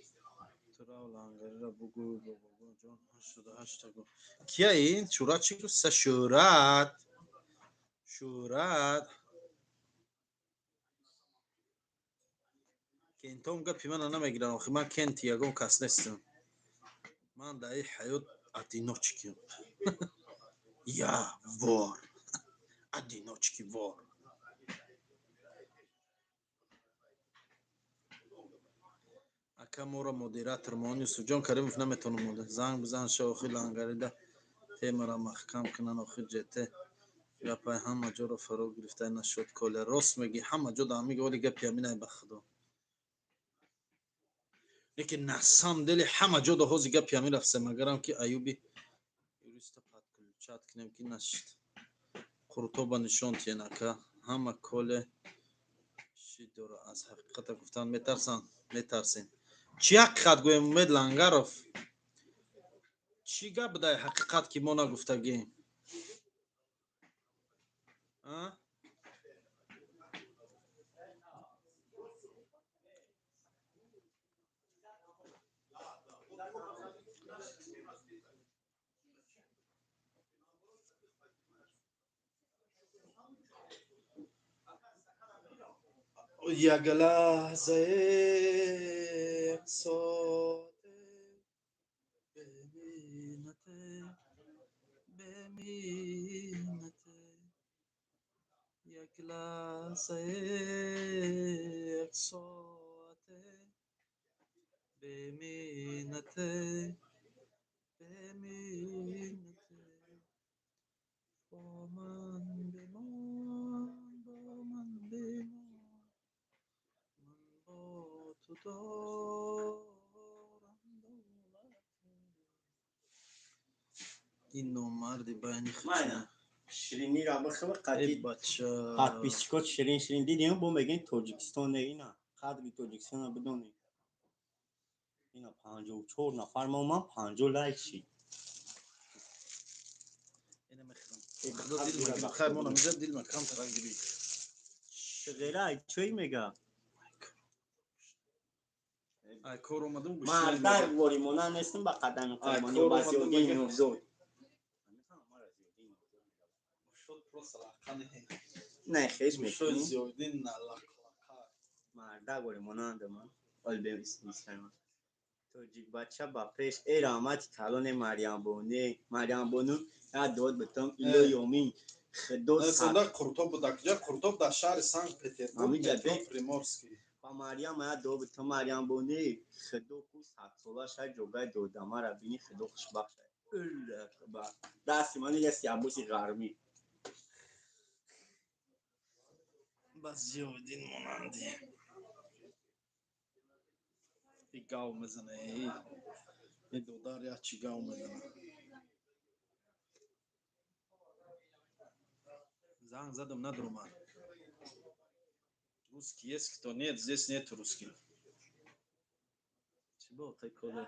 ترا و لنگری را بگو بابا جان 88 تا گو کیا این شهرت چی گفت شهرت کنتم گپی من نمیگیرن آخه من کنت یگان کس نیستم من در این حیات ادینوچکی یا وار ادینوچکی وار اکا مورا مدیراتور مانیوس جان کریموف نمیتونه مدیر زنگ بزن شوخی لنگری ده تیمرا محکم کنن آخه جته گپای همه جا رو فرو گرفته نشد کله راست میگی همه جا دا میگه ولی گپی همینه بخدا لیکن نسام دلی همه جا دا حوزی گپی همین رفته مگرم که ایوبی یوریستا پد کل چات کنیم که نشد قرطوبا نشون تینا که همه کله شی دورو از حقیقت گفتن میترسین چی حقیقت گویم امید لنگروف چی گپ دای حقیقت که ما نگفتگیم یک لحظه ساده بمینته یک لحظه ساده بمینته با من بمان من با تو دارم دولت این نامردی بینی خچنه شیرینی را بخواه ای قدید بچه قد بیسکوت شیرین دیدیم بو بگین توجیکستان اینا قدری توجیکستان بدونی اینا 54 نفر ما 50 لایک شید اینه میخوام خدا دیل مگه خیر مونم میزد دیل مکرم ترنگیری غیره چوی میگه ای کار اومدم گوشتی مردر وری مونا نیستم با قدم قربانی و با زیادی نوزود شد پروس لاقانه نه خیش شد میکنی زیادی نلاقا مردر وری مونا اندمان آل بیستم توجیک بچه با پیش ای رحمت کلون مریم بونو یا داد بتم ایلو یومی خدو مثلا قرطوب بودکجا قرطوب در شهر سنت پترزبورگ میگه پریمورسکی با مریم یا دو بتم مریم بونی خدو کو ساکسولا شای جوگای دو دما را بینی خدو خوشبخت با دستی من یه سیابوسی غرمی بس زیادین مانندی ای گاو میزنه ای دودار یا چی گاو میزنه زنگ زدم ندارم من روسکی есть кто нет здесь нет русских چی با اوتای کولر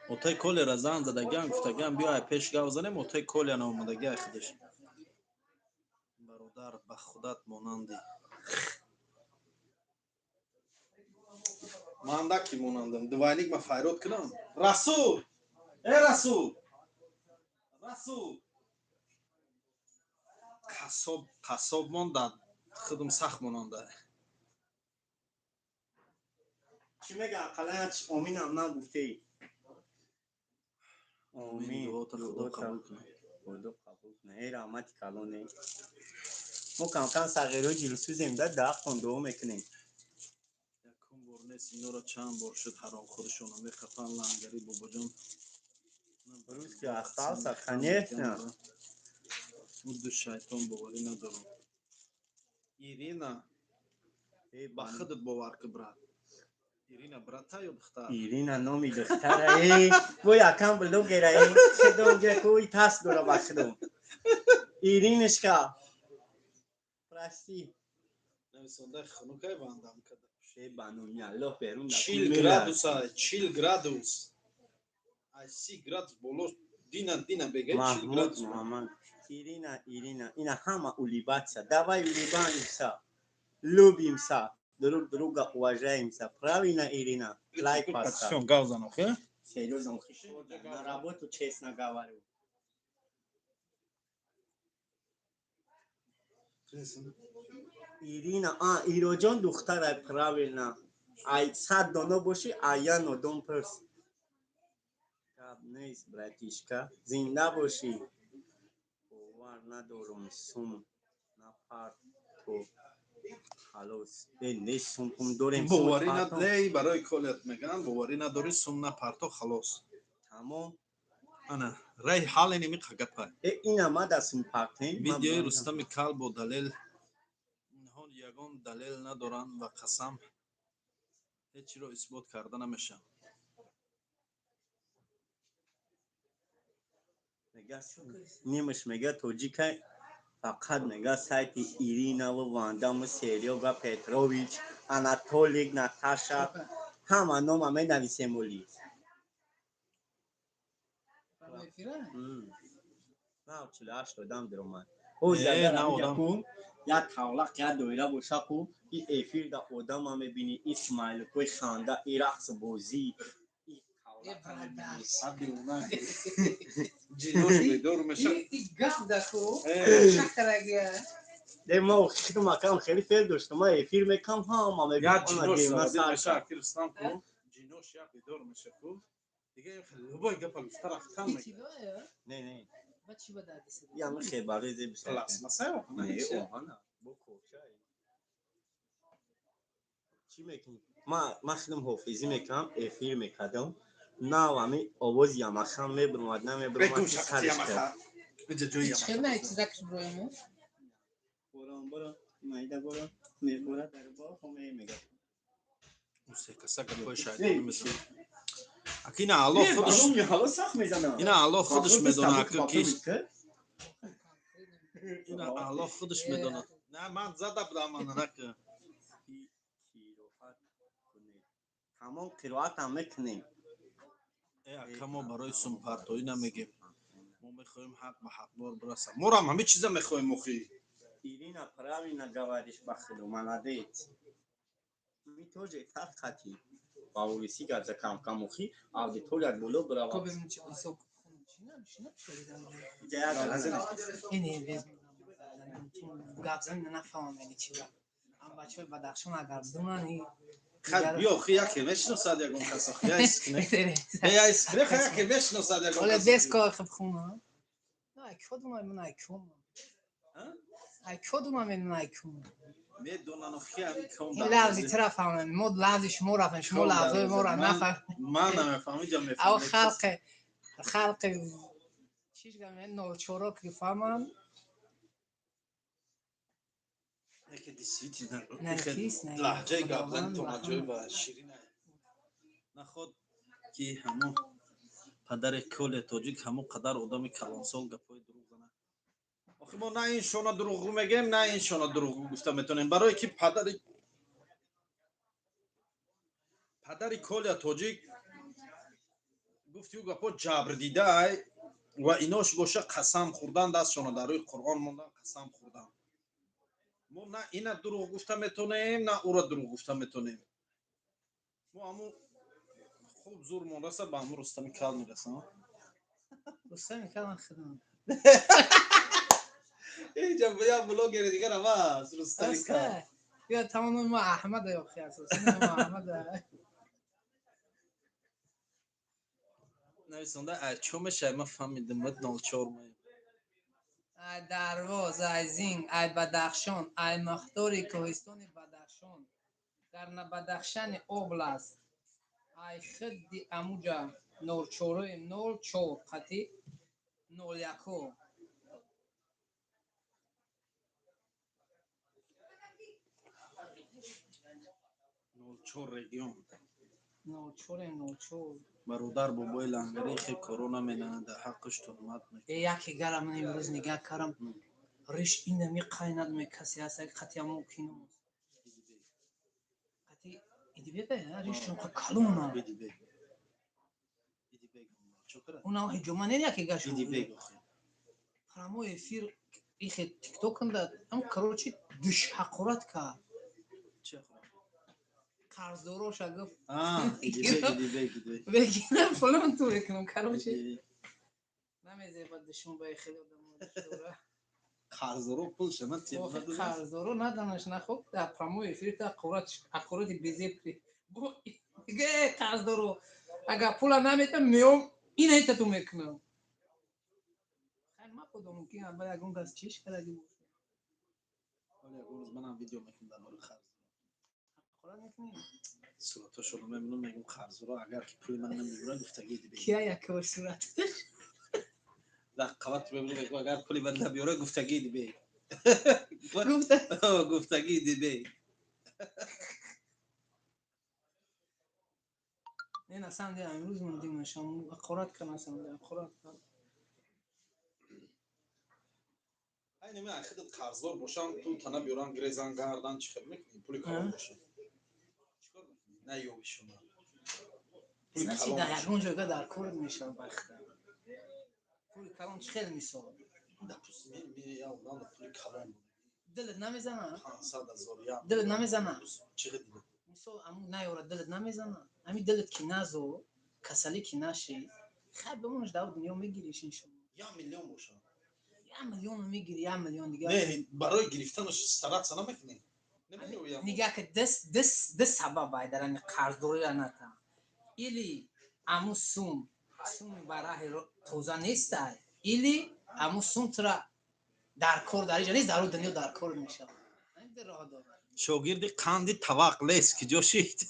اوتای کولر زنگ زدگم گفتگم بیا پیش گاو زنیم اوتای کولر اومدگی خودش برادر به خودت مانندی مانده کی مانندم دوانیک ما فایرود کنم رسول ای رسول قصاب مانده خودم سخت ماننده چی میگه اقلا امین هم نگفته ای امین دعا خدا قبول کنه خدا قبول کنه ای رحمت کلونه مو کم صغیرو جلسو زنده ده خونده میکنیم یکم بار نیست اینا را چند بار شد حرام خودشون هم میخفن لنگری بابا جان روز که اختال سخنیت نه دو شیطان باوری ندارم ایرینا با خودت باور که برات ایرینا برات یا دختر ایرینا نامی دختره بو یکم بلوگره خدم گکوی تاس دورا بخدم ایرینش که پرستی نویسنده خنوکای باندم کده شی بانونی الله بیرون 40 گرادوس 40 گرادوس ای 30 گرادوس بولو دینا بگه 40 گرادوس محمد ایرینا اینا همه اولیباتسا давай улыбаемся любимся друг друга уважаемся правильно Ирина лайк поставь гаузан охе серьезно на работу честно говорю ایرینا ایروجان دختره правильно ай 100 دانه باشی آیا ندم پرس کاب نیست براتیشکا زنده باشی باور ندارم سوم نفر تو خلاص نیست سوم کم داریم باوری نداری برای کلیت میگن باوری نداری سوم نپرتو خلاص تمام انا رای حال نمیخه گپا این ما دستم پاکتیم ویدیوی رستم کال با دلیل اینها یگان دلیل ندارن و قسم هیچی رو اثبات کرده نمیشه نیمش میگه توجیکه فقط میگه سایت ایرینا و واندام و سریو و پتروویچ اناتولیک ناتاشا همه نام همه نویسه مولی نه 48 دادم در من او زنده رو کن یا تاولق یا دویره بوشا کن این افیر دا آدم هم میبینی اسماعیل کوی خانده ای رقص بوزی جینوش بیدور میشه گفت دکو شکرگه ما خیلی مکان خیلی فیل داشتم ما افیر میکنم هم یا جینوش سادی میشه اکرستان کن جینوش یا بیدور میشه کن دیگه خیلی بای گپل طرف تام میگه نه بچی به درد سر یا من خیلی باقی زی بسید خلاص مسایو نه اوهانا با کوچای چی میکنی؟ ما خیلیم حافظی میکنم افیر میکردم نه همی آواز یمخم میبرمد بگو شکتی یمخم بجا جوی یمخم خیلی نه چیزکش برویمو برو مایده برو میبوره در با همه میگه موسیقی گپای شایدانی مثل اینا الله خودش اینا الله خودش میدونه که اینا الله خودش میدونه نه من زده بودم من نکه تمام قرائت هم میکنیم اکما برای سنپرتویی نمیگیم ما میخوایم حق به حق بار برسه ما هم همه چیزا میخوایم مخی ایرینا правильно говоришь бахилу молодец мы тоже так хотим по-русски говоря камухи аудитория было браво خب ببینیم چی واسه اینه گفتن نفهمم یعنی چی ام بچه‌های بدخشان اگر دونن خب بیا خیا که میشناسد یگون کسا خیا اسکنه یا اسکنه خیا که میشناسد یگون ولی کسا دست که خب خونه نه کدوم من نکوم کدوم من نکوم میدونن خیا میکوم این لحظی طرف همه مود لحظی شما رفتن شما لحظه ما را نفهم من نمیفهمیدم میفهمم او خلق چیش گفتم نوچورا که فهمم یکی دیسیتی نرکیس نه لحجه قبلا تو نجای با شیرین نخود که همون پدر کل تاجیک همون قدر آدم کلانسال گپای دروغ زنه آخه ما نه این شونا دروغ میگیم نه این شونا دروغ گفته میتونیم برای که پدر کل تاجیک گفتی او گپا جبر دیده و ایناش باشه قسم خوردن دست شونا در روی قرآن موندن قسم خوردن ما نه اینا دروغ گفته میتونیم نه او را دروغ گفته میتونیم ما همون خوب زور مونرسه به همون رستمی کل میرسه رستمی کل من خدمم اینجا بیا بلوگر دیگر هم هست رستمی کل بیا تمام ما احمد یا خیلی اساسی ما احمد نویسنده اچوم شما فهمیدم بد نالچور می ای درواز ای زین ای بدخشان ای مختاری کوهستان بدخشان در بدخشان اوبلاست ای خدی اموجا نورچوره 04 قطی 01 ای 04 регион. نوچور برادر بابای لنگری خیلی کرونا مینه در حقش تهمت میکنه. یکی گرم من امروز نگاه کردم ریش این نمی قایند می کسی هست که خطی همون کینو خطی ایدی بیده ریشون که کلونه ایدی بیگ چکره اونا هجومه نیه که گشون ایدی بیگ فرامو افیر ایخی تیک توک کنده هم کروچی دش حقورت که چه قرضدارو شگفت ایدی بیگ بگیرم فلان تو بکنم کروچی نمیزه باید دشون بای خیلی دمو قرضدارو پول شما تیم نداره قرضدارو ندانش نخوب در فرامو افیر تا حقورت بیزه پری بو دیگه قرضدارو اگر پول نمیتم میام این ایتا تو میکنم خیلی ما خودمون که اول اگون گز چیش کردیم ولی اون منم ویدیو میکنم در مورد قرض قرار میکنیم صورتاشو رو میبینم میگم قرضدارو اگر که پول من نمیگیرن گفتگی دی بیگ کیا یک کور صورت در قوت ببینم اگر پول من نمیاره گفتگی دی بیگ گفتگی دی بیگ این اصلا دیگه امروز من دیگه نشام قرات کنم اصلا دیگه قرات کنم این من خیلی قرضدار باشم تو تنه بیارن گریزان گردن چیکار میکنی پول کلان باشه چیکار میکنی نه یو شما پول نسی کلان در یکون جایگاه در کورد میشم بخته پول کلان چه خیلی میساد در پوست میری یا اون پول کلان دلت نمیزنه 500,000 یا دلت نمیزنه چه دیگه میسو امو نیورد دلت نمیزنه همین دلت کی نزو کسلی کی نشی خب بمونش در دنیا میگیریش این شما 1 میلیون باشه 1 میلیون میگیری 1 میلیون دیگه نه برای گرفتنش سرعت سنا میکنی نگاه که دست سبب باید در این قرضداری را نتا ایلی امو سوم برای توزا نیست ایلی امو سوم ترا در کور داری جا نیست در اون دنیا در کور میشه این در راه داره شاگردی قندی طبق لیست که جوشید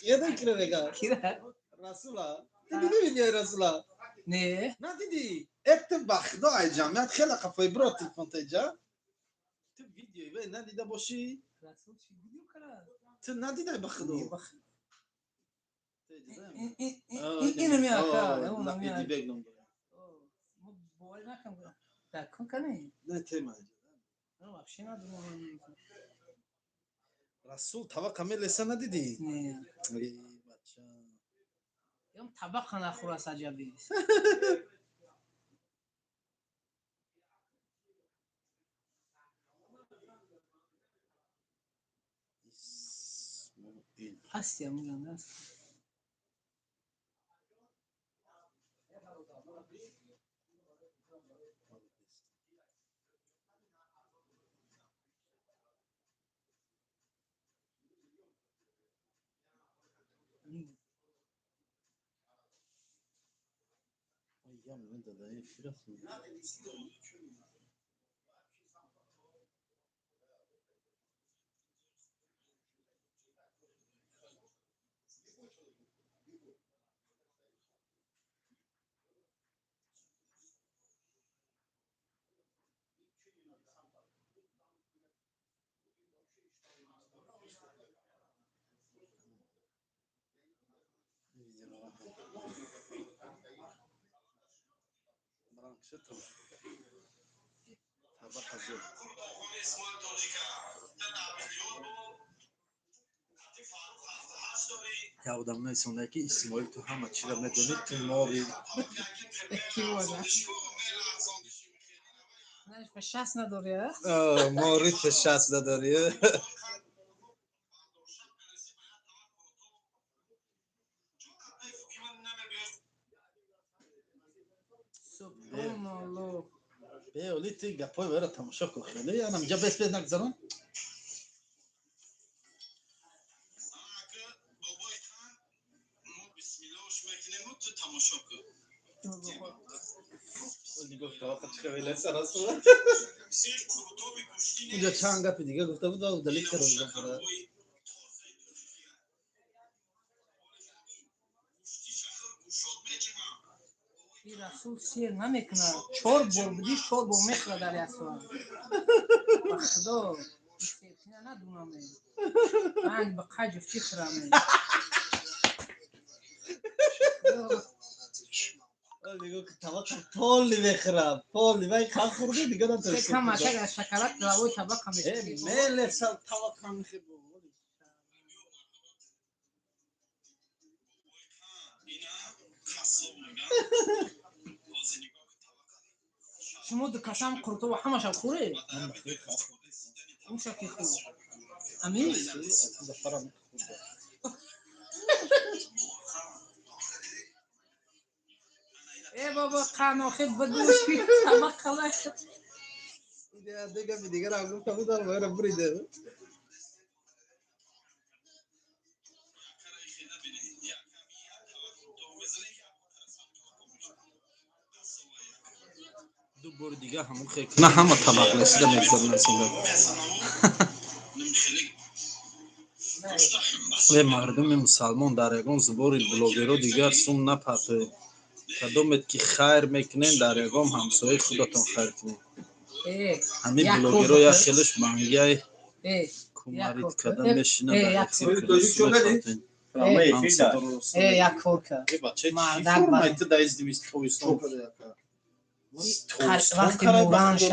یادم کنه بگم کیره؟ رسولا دیدی ویدیو رسولا نه نه دیدی اکتب بخدا جمعیت خیلی قفای برو تلفن تیجا تو ویدیو ندیده باشی رسول چی ویدیو کرد؟ تو ندیده بخدا اینو میاد اونو ایدی میاد بگم باور نکن در کن کنی نه تیمه نه وابشی ندارم رسول طبق همه لیسه ندیدی نه ای بچه یم طبق نخور از عجبی هستی هم میگم هست ایام من دادایی فرست شتو طبق حضور یادم نیستم که اسماعیل تو همه چی را میدونی تو ماری کی بوده نه فشاس نداره ماری فشاس نداری سبحان الله به ولی تی گپای برای تماشا کن خیلی انا اینجا بس بس نگذارم اینجا چند گپی دیگه گفته بود و دلیل کرده این رسول سیر نمیکنه 4 بار بودی 4 بار میخوره در اصلا خدا سیپینا ندونمه من به قجف فکرمه دیگه که طبق پالی بخرم پالی وای خم خورده دیگه نداره کم اگر شکلات روی طبق هم میل سر طبق هم میخواه شما دو کسام قرطه و همه شب خوره اون شکی خوب امین ای بابا قناخه بدوش که طبق خلاش دیگه رنگو کمی دارم باید بریده دو بار دیگه همون خیلی نه همه طبق رسیده میگذارن و مردم مسلمان در یگان زبور بلوگرو دیگر سوم نپته کدومت که خیر میکنین در یگام همسایه خودتون خیر کنین همین بلوگرو یا خیلش منگیه کمارید کدام میشینه در اکسیر کنید یک کور که مردک باید وقتی موران شد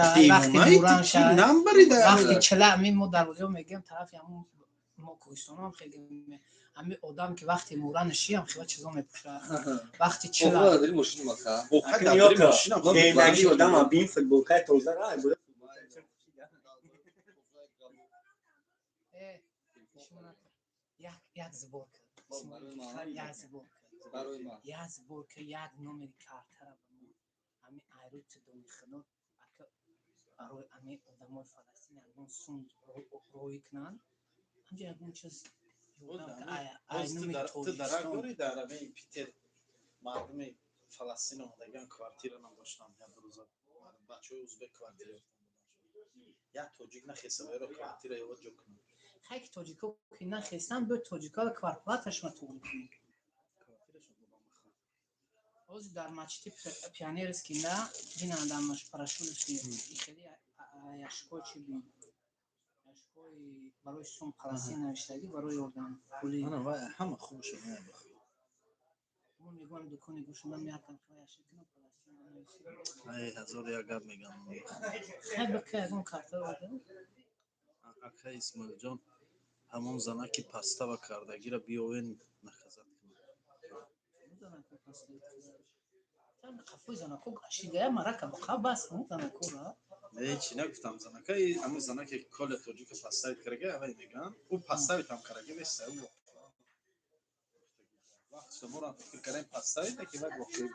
وقتی چله همین ما در وزیو میگیم طرف همون ما کوهستان هم خیلی همین آدم که وقتی موران شی هم خیلی چیزا میپوشه وقتی چله داری ماشین مکه دیگه آدم هم بین فوتبال توزه راه بود یک زبور یک زبور که یک نومری کارتر همین ایروت دومی خنود برای همین آدمای فلسطین یکون سوند روی کنن همجا یکون چیز تو درگاری در همین پیتر مردم فلسطین آمدگان کوارتیر هم داشتم یا روزا بچه های اوزبک کوارتیر یا توجیک نخیسته رو کوارتیر یا جو کنن خیلی توجیکا که نخیستن به توجیکا کوارترش ما تو کنیم اوز در مچتی پیانیرس که نه جینا دامش پراشوتش که خیلی یاشکو چی بی یاشکوی برای سوم فلسطین نوشتگی برای اردن پولی انا همه خوب شده من میگم دکانی گوشم میاکن خیلی یاشکنا فلسطین ای هزار یک گپ میگم خیلی بکه اون کارتر بوده اکا اسماعیل جان همون زنه که پستا و کردگی را بیاوین نخزد میدونم که پستا چند خفوی زنه کو گشیده مرکب خب بس میدونم کورا نه چی نگفتم زنکای همون زنه که کل توجیک پستا کرده اولی میگن او پستا هم کرده نیست او وقت شما فکر کردن پستا تا که بعد وقتی بود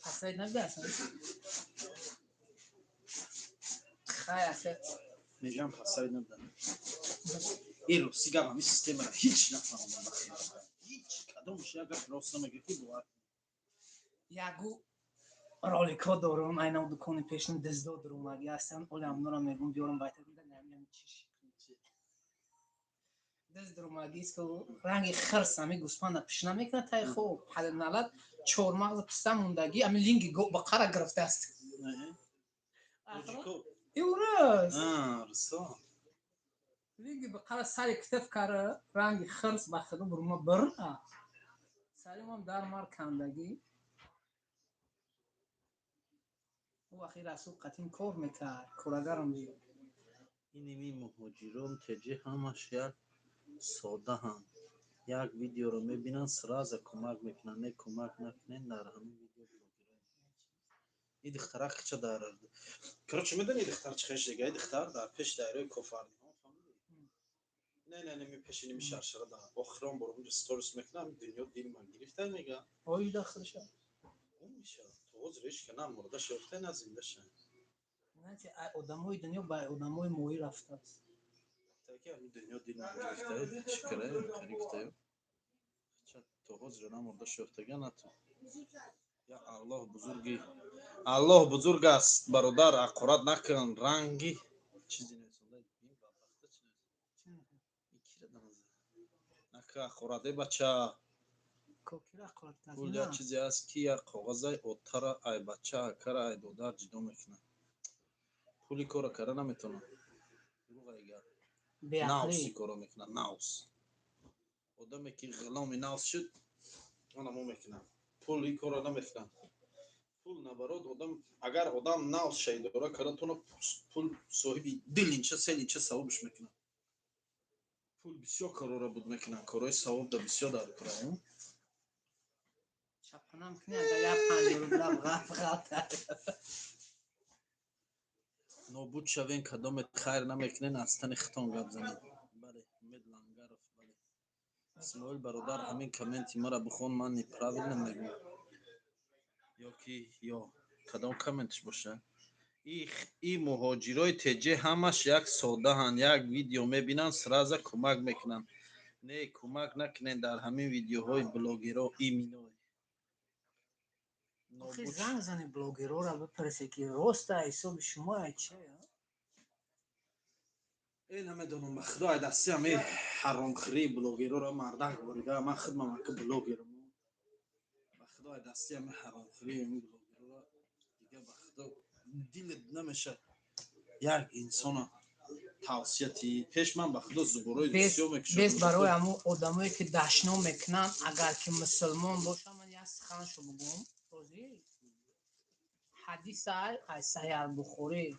پستا نبوده اصلا خیلی میگم پستا نبوده ایرو سیگار همی سیستم را هیچ نفهمیدم هیچ کدومش یک راست نمیگه بود یگو رالکا دارم اینا دکان پیشم دزدا دارم اگه هستن اولی هم نورم میگم بیارم باید میدن نمیم چیش دز دارم اگه است که رنگ خرس همی گوسپند پیش نمیکنه تای خوب حال نلد چهار مغز پسته موندگی همی لینگی بقره گرفته است ایوراس رسا لینگی بقره سری کتف کاره رنگ خرس بخدا برما بر سری هم در مار کندگی او اخیر از سوق قطیم کار میکرد کارگرم بود اینمی مهاجران تجه همش یک ساده هم یک ویدیو رو میبینن سراز کمک میکنن نه کمک نکنن در همین ویدیو بلوگران این دختره چه داره کراچه میدونی دختر چه خیش دیگه دختر در پیش دایره کفارنی ها نه می پیشینی می شرشره داره آخران برو اونجا ستورس میکنم دنیا دیر من گرفته میگه آی داخل شد اون میشه تو حضرش که نه مرده شفته نه زنده شد نه چه آدمای دنیا با آدمای موی رفته است تا که همین دنیا دیر من گرفته شکره خریفته چه تو حضر نه مرده شفته نه تو یا الله بزرگ است برادر اقرات نکن رنگی چیزی نیست این بدبخته چی نکه اقراته بچه کوکی را قرار پول یا چیزی هست که یا کاغذ اوتر ای بچه اکر ای دودر جدا میکنه پولی کارا کردن نمیتونن. دروغ اگر ناوسی بیعقلی کارا میکنن. ناوس آدمی که غلام ناوس شد اونمو میکنن. پولی کارا نمیکنن. پول نبرد آدم اگر آدم ناوس شید داره کردن تو پول صاحبی دل اینچه سل اینچه ثوابش میکنن. پول بسیار کارا بود میکنن. کارای ثواب دا بسیار داره کرایه. چپنم کنی اگر یا 50 روبل غلط نابود شوین کدام خیر نمیکنین از تن ختان گپ زنید. بله امید لنگرف. بله اسماعیل برادر همین کامنتی مرا بخون من پراویل نمیگم یا کی یا کدام کامنتش باشه. این مهاجرای تجه همش یک ساده هن. یک ویدیو میبینن سرازه کمک میکنن. نه کمک نکنین در همین ویدیوهای بلاگرها ایمینای آخه نابود زنگ زنی بلاگرها را بپرسه که راست حساب شما چه این نمیدونم به خدا دستی همه حرامخوری بلاگرها را مردک بریده. من خودم که بلاگرم به خدا دستی همه حرامخوری این بلاگرها را دیگه به خدا دلت نمیشه یک انسان توصیتی پیش من به خدا زبورای بسیار میکشم. بس برای همون آدمایی که دشنا میکنن اگر که مسلمان باشه من یک سخنشو بگم روزی حدیث ای صحیح البخاری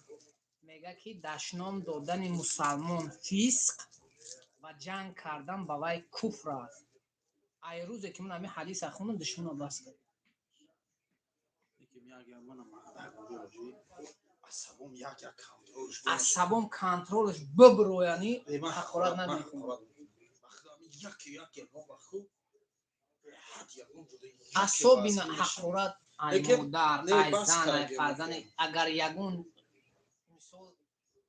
میگه که دشنام دادن مسلمان فسق و جنگ کردن با وی کفر است. ای روزی که من همین حدیث خوندم دشمنم بس کرد. یکی میگه من مردک بودی عصبم یک کنترلش عصبم کنترلش ببرو یعنی حقارت نمیکنم. یکی با خوب اعصاب این حقارت ای مادر ای زن ای فرزند اگر یگون مثال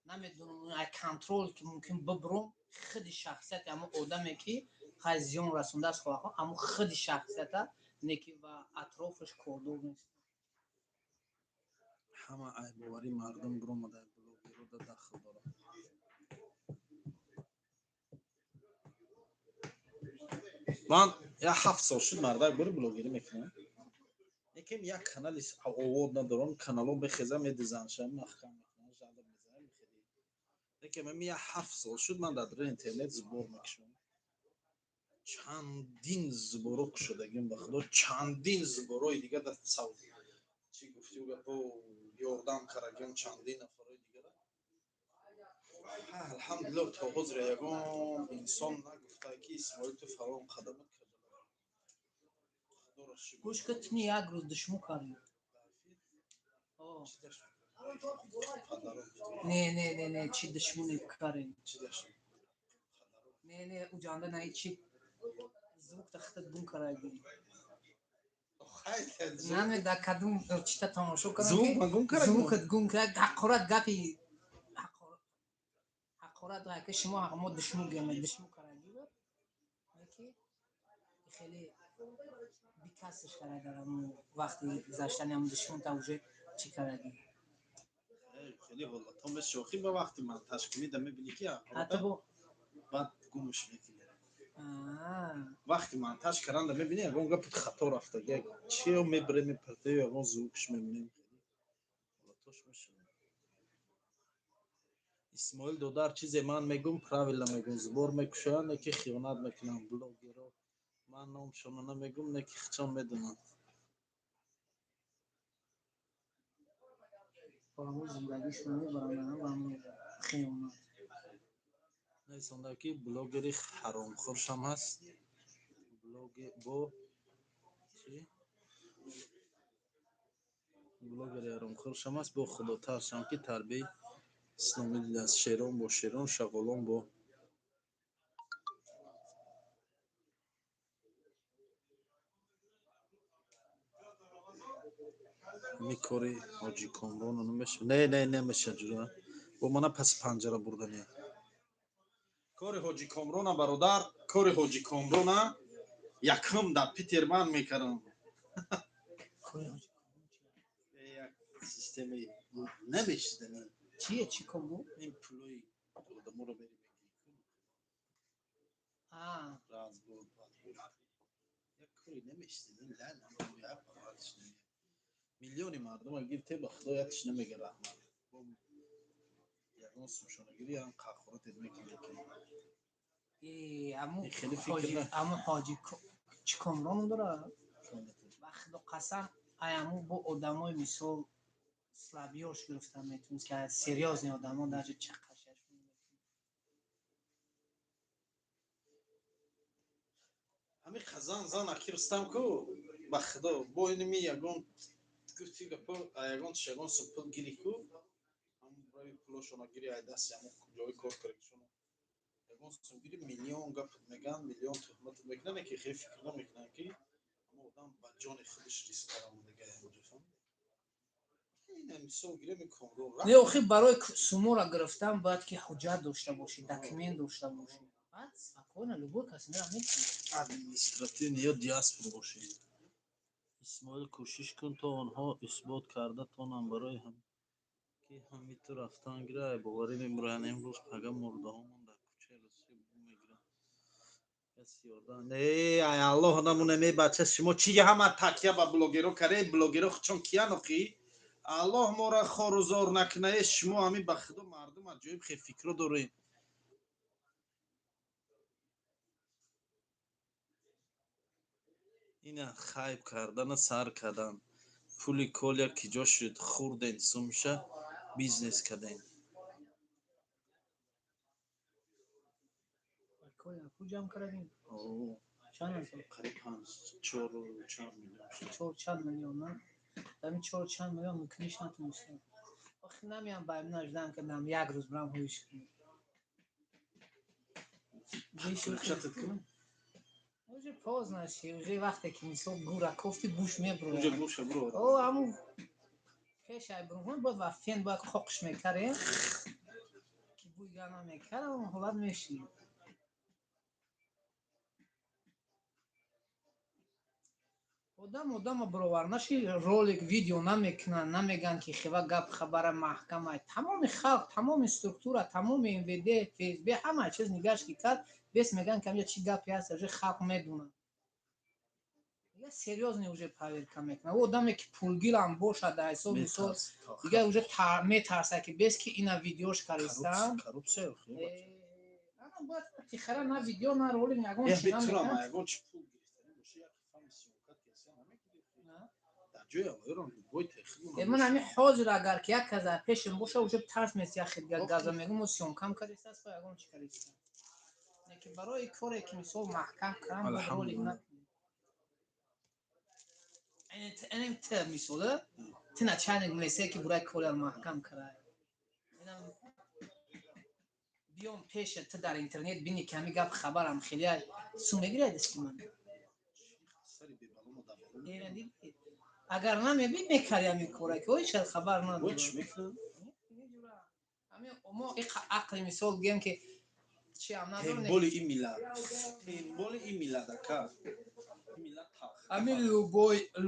نمیدونم ای کنترل که ممکن ببرم خود شخصیت اما آدمی که خزیون رسونده است خواهد اما خود شخصیت نکی و اطرافش کردو نیست. همه ای باوری مردم برو مدر بلوگی رو دخل داره. من یا 7 سال شد مردک برو بلوگیری میکنم. یکم یک کانال آواد ندارم کانالو بخزه میدیزنشم مخکم میکنم جالب میزنم میخوری. یکم من 7 سال شد من در اینترنت زبور میکشم. چندین زبورک شدگیم بخدا چندین زبورای دیگه در سعودی چی گفتی و تو یاردم کردیم چندین نفرای دیگه الحمدلله تا حضر یگان انسان نگفته که اسماعیل تو فرام خدمت کرده. گوش کتنی یک روز دشمو کردیم. نه چی دشمنی کردیم. نه اجانده نه چی زوک تختت گم کردیم. نه در کدوم چیتا تماشا کردم که زوکت گم کرد حقارت گپی حقارت که شما حق ما دشمن گیم دشمن کردیم. که خیلی بیکاسش کردم وقتی گذشتن هم دشمن توجه چی کردیم. خیلی والا تو به شوخی با وقتی من تشکیلی دم میبینی که حتی با بعد گمش میکنی. وقتی من تاش کردم میبینی اون گپ خطا رفته یک چیو میبره میپرته یا اون زوکش میبینی والا توش میشه. اسماعیل دودار چیزی من میگم پراویل نمیگم زبور میکشن که خیانت میکنن بلاگرها من نامشون نمیگم نه که خچان میدونن. با زندگیش نمیبرن من خیانت نه زندگی بلاگری حرامخورش هم هست. بلاگ با چی بلاگری حرامخورش هم هست با خدا ترسم که تربیت اسلامی از شیران با شیران شغالان با میکاری حاجی کامران نمیشه. نه نمیشه جورا با من پس پنجره بردنی کاری حاجی کامران برادر کاری حاجی کامران یکم در پیترمن میکردم. یک سیستمی نمیشدنی چیه چی کنم این پلوی آدمو رو بری بگیری راز بود یک کاری نمیشدنی لعنه یک پاورش نمیگه میلیونی مردم گیر ته به خدا یادش نمیگه رحمت ягон сумшонагирӣ ҳам қахоратед мекунад ки аму خیلی فکر نه. аму ҳоҷи чӣ комрон дора ба худо қасам аму бо одамои мисол слабиёш гирифтан метунст ки серьёзни одамо даже чақашаш ҳамин хазан зан аки рустам ку ба худо бо инми ягон гуфти гапо ягон шагон сум пул гирӣ ку ҳамун рави пулошона гирӣ ай дасти ҳамун ҷои кор каргишона ягон сум гирӣ миллион гапот меган миллион тухматот мекунане ки хеле фикр намекунанд ки ҳамун одам ба ҷони худаш риск карамодаga ҳамуҷо фаҳмид ин мисол гирем комрон не охир барои сумора гирифтан бояд ки ҳуҷҷат дошта бошӣ документ дошта бошӣ баъд спокойно любой кас мера метавонад административни ё диаспор бошед исмоил кӯшиш кун то онҳо исбот карда тонанд барои ҳам ки ҳамиту рафтан гира боварӣ мебуранд имрӯз пага мурдаҳомон дар кӯчаи русия мегиранд каси ёрдан ай аллоҳ намуна ме бача шумо чӣ ҳама такя ба блогеро каред блогеро чон киян охӣ аллоҳ мора хорузор накунае шумо ҳамин ба худо мардум аҷоиб хе фикро доред ина хайб кардана сар кадан пули коля киҷо шуд хурден сумша бизнес кадем пул ҷамъ кардем чанд ҳазор қариб 4 миллион шуд. 4 миллион на дами 4 миллион мукниш натунистам охи намеям баймина ждам ки дам як рӯз брам ҳуиш кунам Кричатет ку уже поздно ши уже вақте ки мисол гура кофти гӯш уҷа мебурад гӯша бро о аму пешай брунҳон бод ва фен бояд хоқш мекарем ки буйгана мекарам ҳолат мешид одама бароварнаши ролик видео намекунанд намеган ки хива гап хабара маҳкама тамоми халқ тамоми структура тамоми мвд фсб ҳама чиз нигаҳш ки кард бес меган ки амҷа чӣ гапе ҳаст уже халқ медонад дига серьёзно уже проверка мекунад у одаме ки пулгирам бошад дар ҳисоб мисол дига уже метарсад ки бес ки ина видеош каристам коррупсия ана бояд тихара на видео на ролик ягон чина битурам мекунад ягон чи пул гирифтани боши як фами сиёкат кеса намекунед дар ҷои аввалорам любой техник ман ҳамин ҳозир агар ки як каза пешем боша уже тарс меси яхи газа мегум мо сёмкам каристааст ва ягон чи кариста не ки барои коре ки мисол маҳкам карам бо ролик накунем энем т мисола ти начальник милисия ки бурай кори маҳкам карай биём пеша ти дар интернет бини ки ҳамин гап хабарам хеле сум мегирад дисти ман агар намебин мекарди ҳамин кора ки ой шаyd хабар надорам мо ақли мисол гӯем ки чи ам надорем пенболи ин миллат ака миллат ҳамин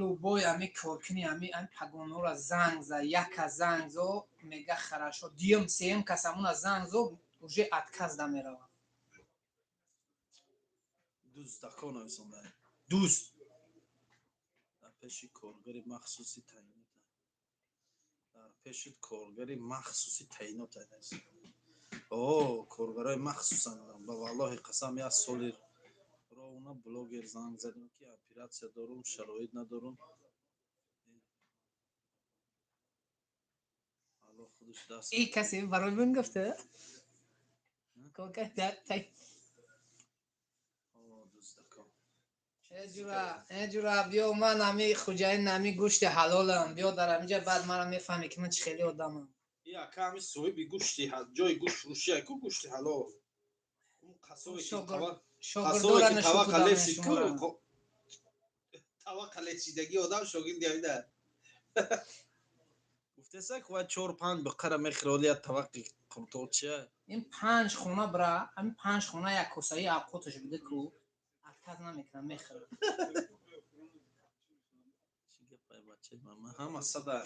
лубой ҳамин коркини ҳамин пагонора занг за яка занг зо мега харашо дуюм сеюм кас ҳамуна занг зо уже отказ дамеравад дуздако нависонда дузд дар пеши коргари махсуси таъинота дар пеши коргари махсуси таъинота коргарои махсусанд ба валлоҳи қасам як соли ровна блогер занг задем ки оператсия дорум шароит надорум алло худаш даст ин касе барои ман гуфта дуздако эҷура биё ман ҳами хуҷаин ҳами гӯшти ҳалолам биё дар ҳамиҷа баъд маро мефаҳмӣ ки ман чӣ хеле одамам и ака ҳамин соҳиби гӯшти ҷои гӯшт фурӯшӣ ку гӯшти ҳалол шогирдора тавақа лесидаги одам шогирди ҳамида гуфтесак ва 4-5 бақара мехироли як таваққи қуртовчия ин 5 хона бра ҳамин 5 хона як косаи авқоташ бида ку отказ намекунам мехӯрам чӣ гапай бачаи мама ҳама сада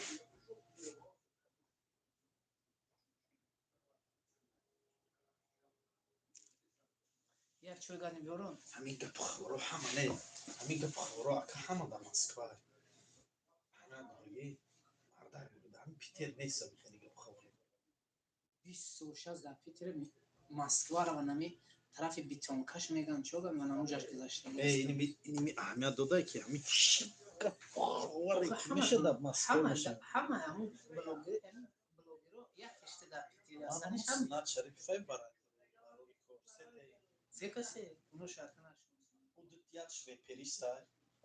як чӯгани биёрон ҳамин гапу хабаро ҳама не ҳамин гапу хабаро ака ҳама дар москва ҳама ноҳие мардар буда ҳамин питер неса механи гапу хабаро 26 در پیتر مسکوا رو نمی طرف بیتونکش میگن چوگم من اونجاش گذاشتم اینی اهمیت داده که همین واری که میشه در مسکو میشه همه همون بلوگرو یک کشته در پیتر هستنش هم سنت شریف فای برای سه کسی اونو شرط نشون Udutiyat reperista,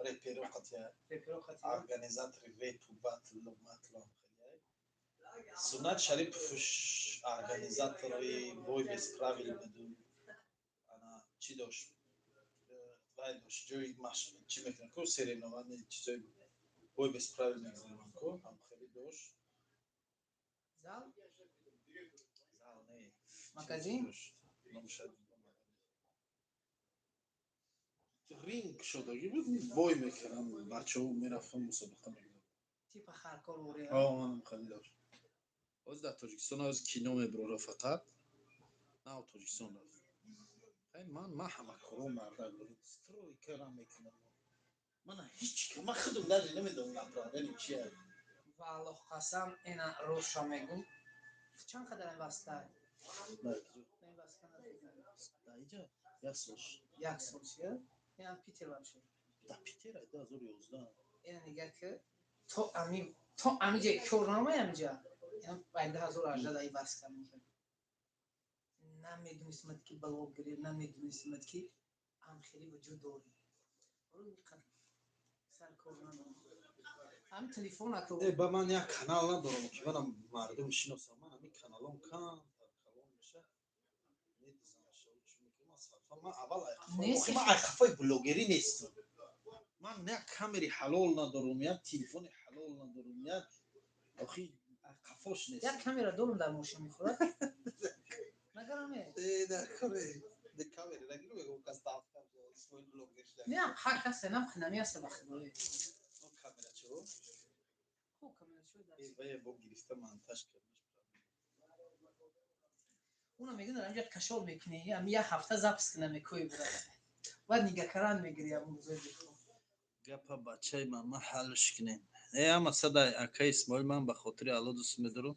repero qatia, فکر خاطر organizator repu batlo matlo khayay. Sunat Sharif fush organizator boy bespravil bedu. Ana chi dosh. Vay dosh joy mash chi mekna ko serenovane chizoy boy bespravil megzaman ko am khali dosh. زال Zal ne. مگزین Nomshad. رینگ شده بود وای میکردم بچه ها میرفتم مسابقه میگردم تیپ خرکار اوری منم خیلی داشت از در تاجیکستان از کینو میبرو فقط نه او تاجیکستان رفت من همه کارو مردم دارم ستروی کارم میکنم من هیچ که من خودم در نمیدونم نبرادنی چیه والله قسم اینا روشا میگم چند قدر این بسته این بسته در اینجا یک سوش یک سوچیه این هم پیتر باشه در پیتر 2011 این نگه که تو امی جای کورنامه همجا این 2018 دایی بس کم میکنه نمیدونستمت که بلوگ گریر نمیدونستمت که هم خیلی وجود داری برو میکنم سر کورنامه هم تلفن اکو با من یک کانال ندارم که منم مردم شناسم من همین کانالام کام کانال میشه من اول من خفای بلوگری نیستم من نه کامری حلال ندارم یک تلفن حلال ندارم یک آخی خفاش نیست یک کامera دارم در ماشین میخورد نگرمه نه کاری ده کامری نگیرم بگم کاستاف اسموی بلوگش نه حق هست نم خنمی هست بخدایی اون کامera چو خوب کامera شو داشت این وای با گرفته منتاج کردم اونو میگن در اینجا کشول میکنی هم یه هفته زبس کنه میکوی بره و نگه کران میگیری همون روزای بخور گپا بچه ما حلش کنیم اما صدا اکای اسماعیل من به خاطر الله دوست میدارم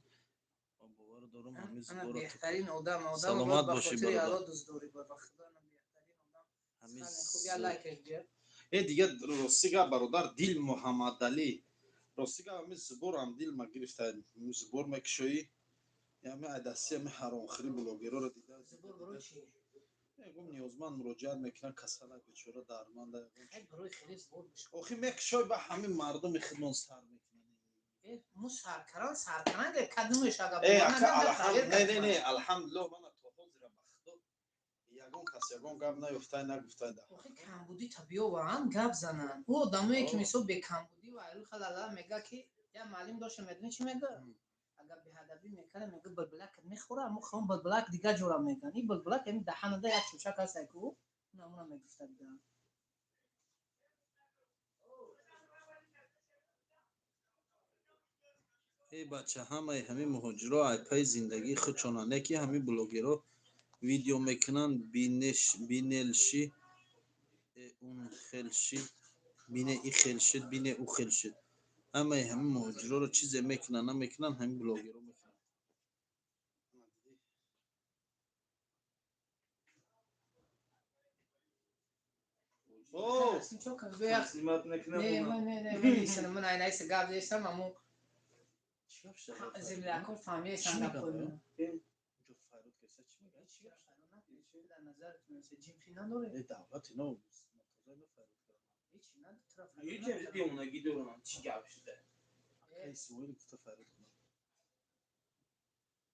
باور دارم همیز انا بورا بهترین آدم سلامت به باشی خاطر برادر. الله دوست داری با خدا انا بهترین آدم همیز خوبی الله کردی دیگه روسیگا برادر دیل محمد علی روسیگا همیز زبور هم دیل ما گرفته زبور مکشویی یا می عدسی می هر آخری بلوگرا رو دیده زبور برای چی؟ میگم نیازمند مراجعت میکنن کسلا بیچاره درمانده خیلی برای خیلی زبور بشه آخی مکشوی به همین مردم خدمت سر میکنن مو سرکنن که کدومش اگه نه الحمدلله من تو حاضر بخدا یگان کس یگان گپ نیفتای نگفتای ده آخه کمبودی طبیعه واقعا گپ زنن او آدمایی که مثلا به کمبودی و ایرو خلالا میگه که یا معلم داشته میدونی چی میگه اگر به هدفی میکنه میگه بلبلک میخوره اما خون بلبلک دیگه جورا میکنه این بلبلک این دهنده یک چوچک هست که اونم میگفته دیگه ای بچه همه همین مهاجرا ای پای زندگی خود چونانه که همین بلوگرها ویدیو میکنن بینلشی اون خلشی بینه ای خلشید بینه او خلشید همه همین مهاجرا رو چیز میکنن نمیکنن همین بلوگرها میکنن اوه تسلیمات نکنم نه من من اینایی سگاب دیستم امو زمین اکو فهمیه سنگاپور جو فایروت کسا چی میگه چی در نظر مثل جیم فی نداره ای دولت اینو متوجه فایروت کنه هیچی نداره طرف یه جمعی دیونگی دورم چی گپ شده اسماعیل گفته فایروت کنه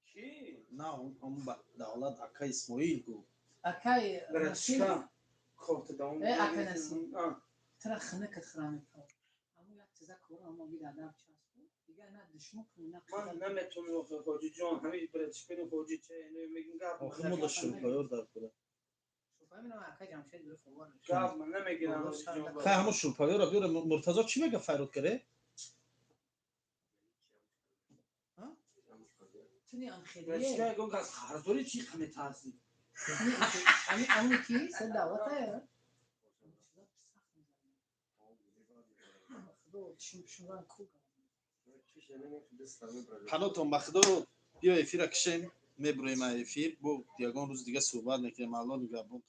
کی؟ نه اون با دولت اکا اسماعیل گفت اکای برچکا کارت داون اکای نسیم ترى خنك خرامي امو یک تذکر اما بید ادب چسبو دیگه نه دشمن کنه من نمیتونم خودی جان همین برچکا خودی چه اینو میگم گپ آخه ما داشتیم پایور در کنه شوفای من اکای جمشید داره فوار گپ من نمیگم خیلی همون شلپایور رو بیاره مرتضی چی میگه فایروت کرده؟ تونی ام خیلیه برچکا گم از خردوری چی خمی تاثیر امی کی سر دعوته خدا شو من کو پنوتون بخدا بیا افیره کشیم میبریم افیر. با یگان روز دیگه صحبت میکنیم. الان گپون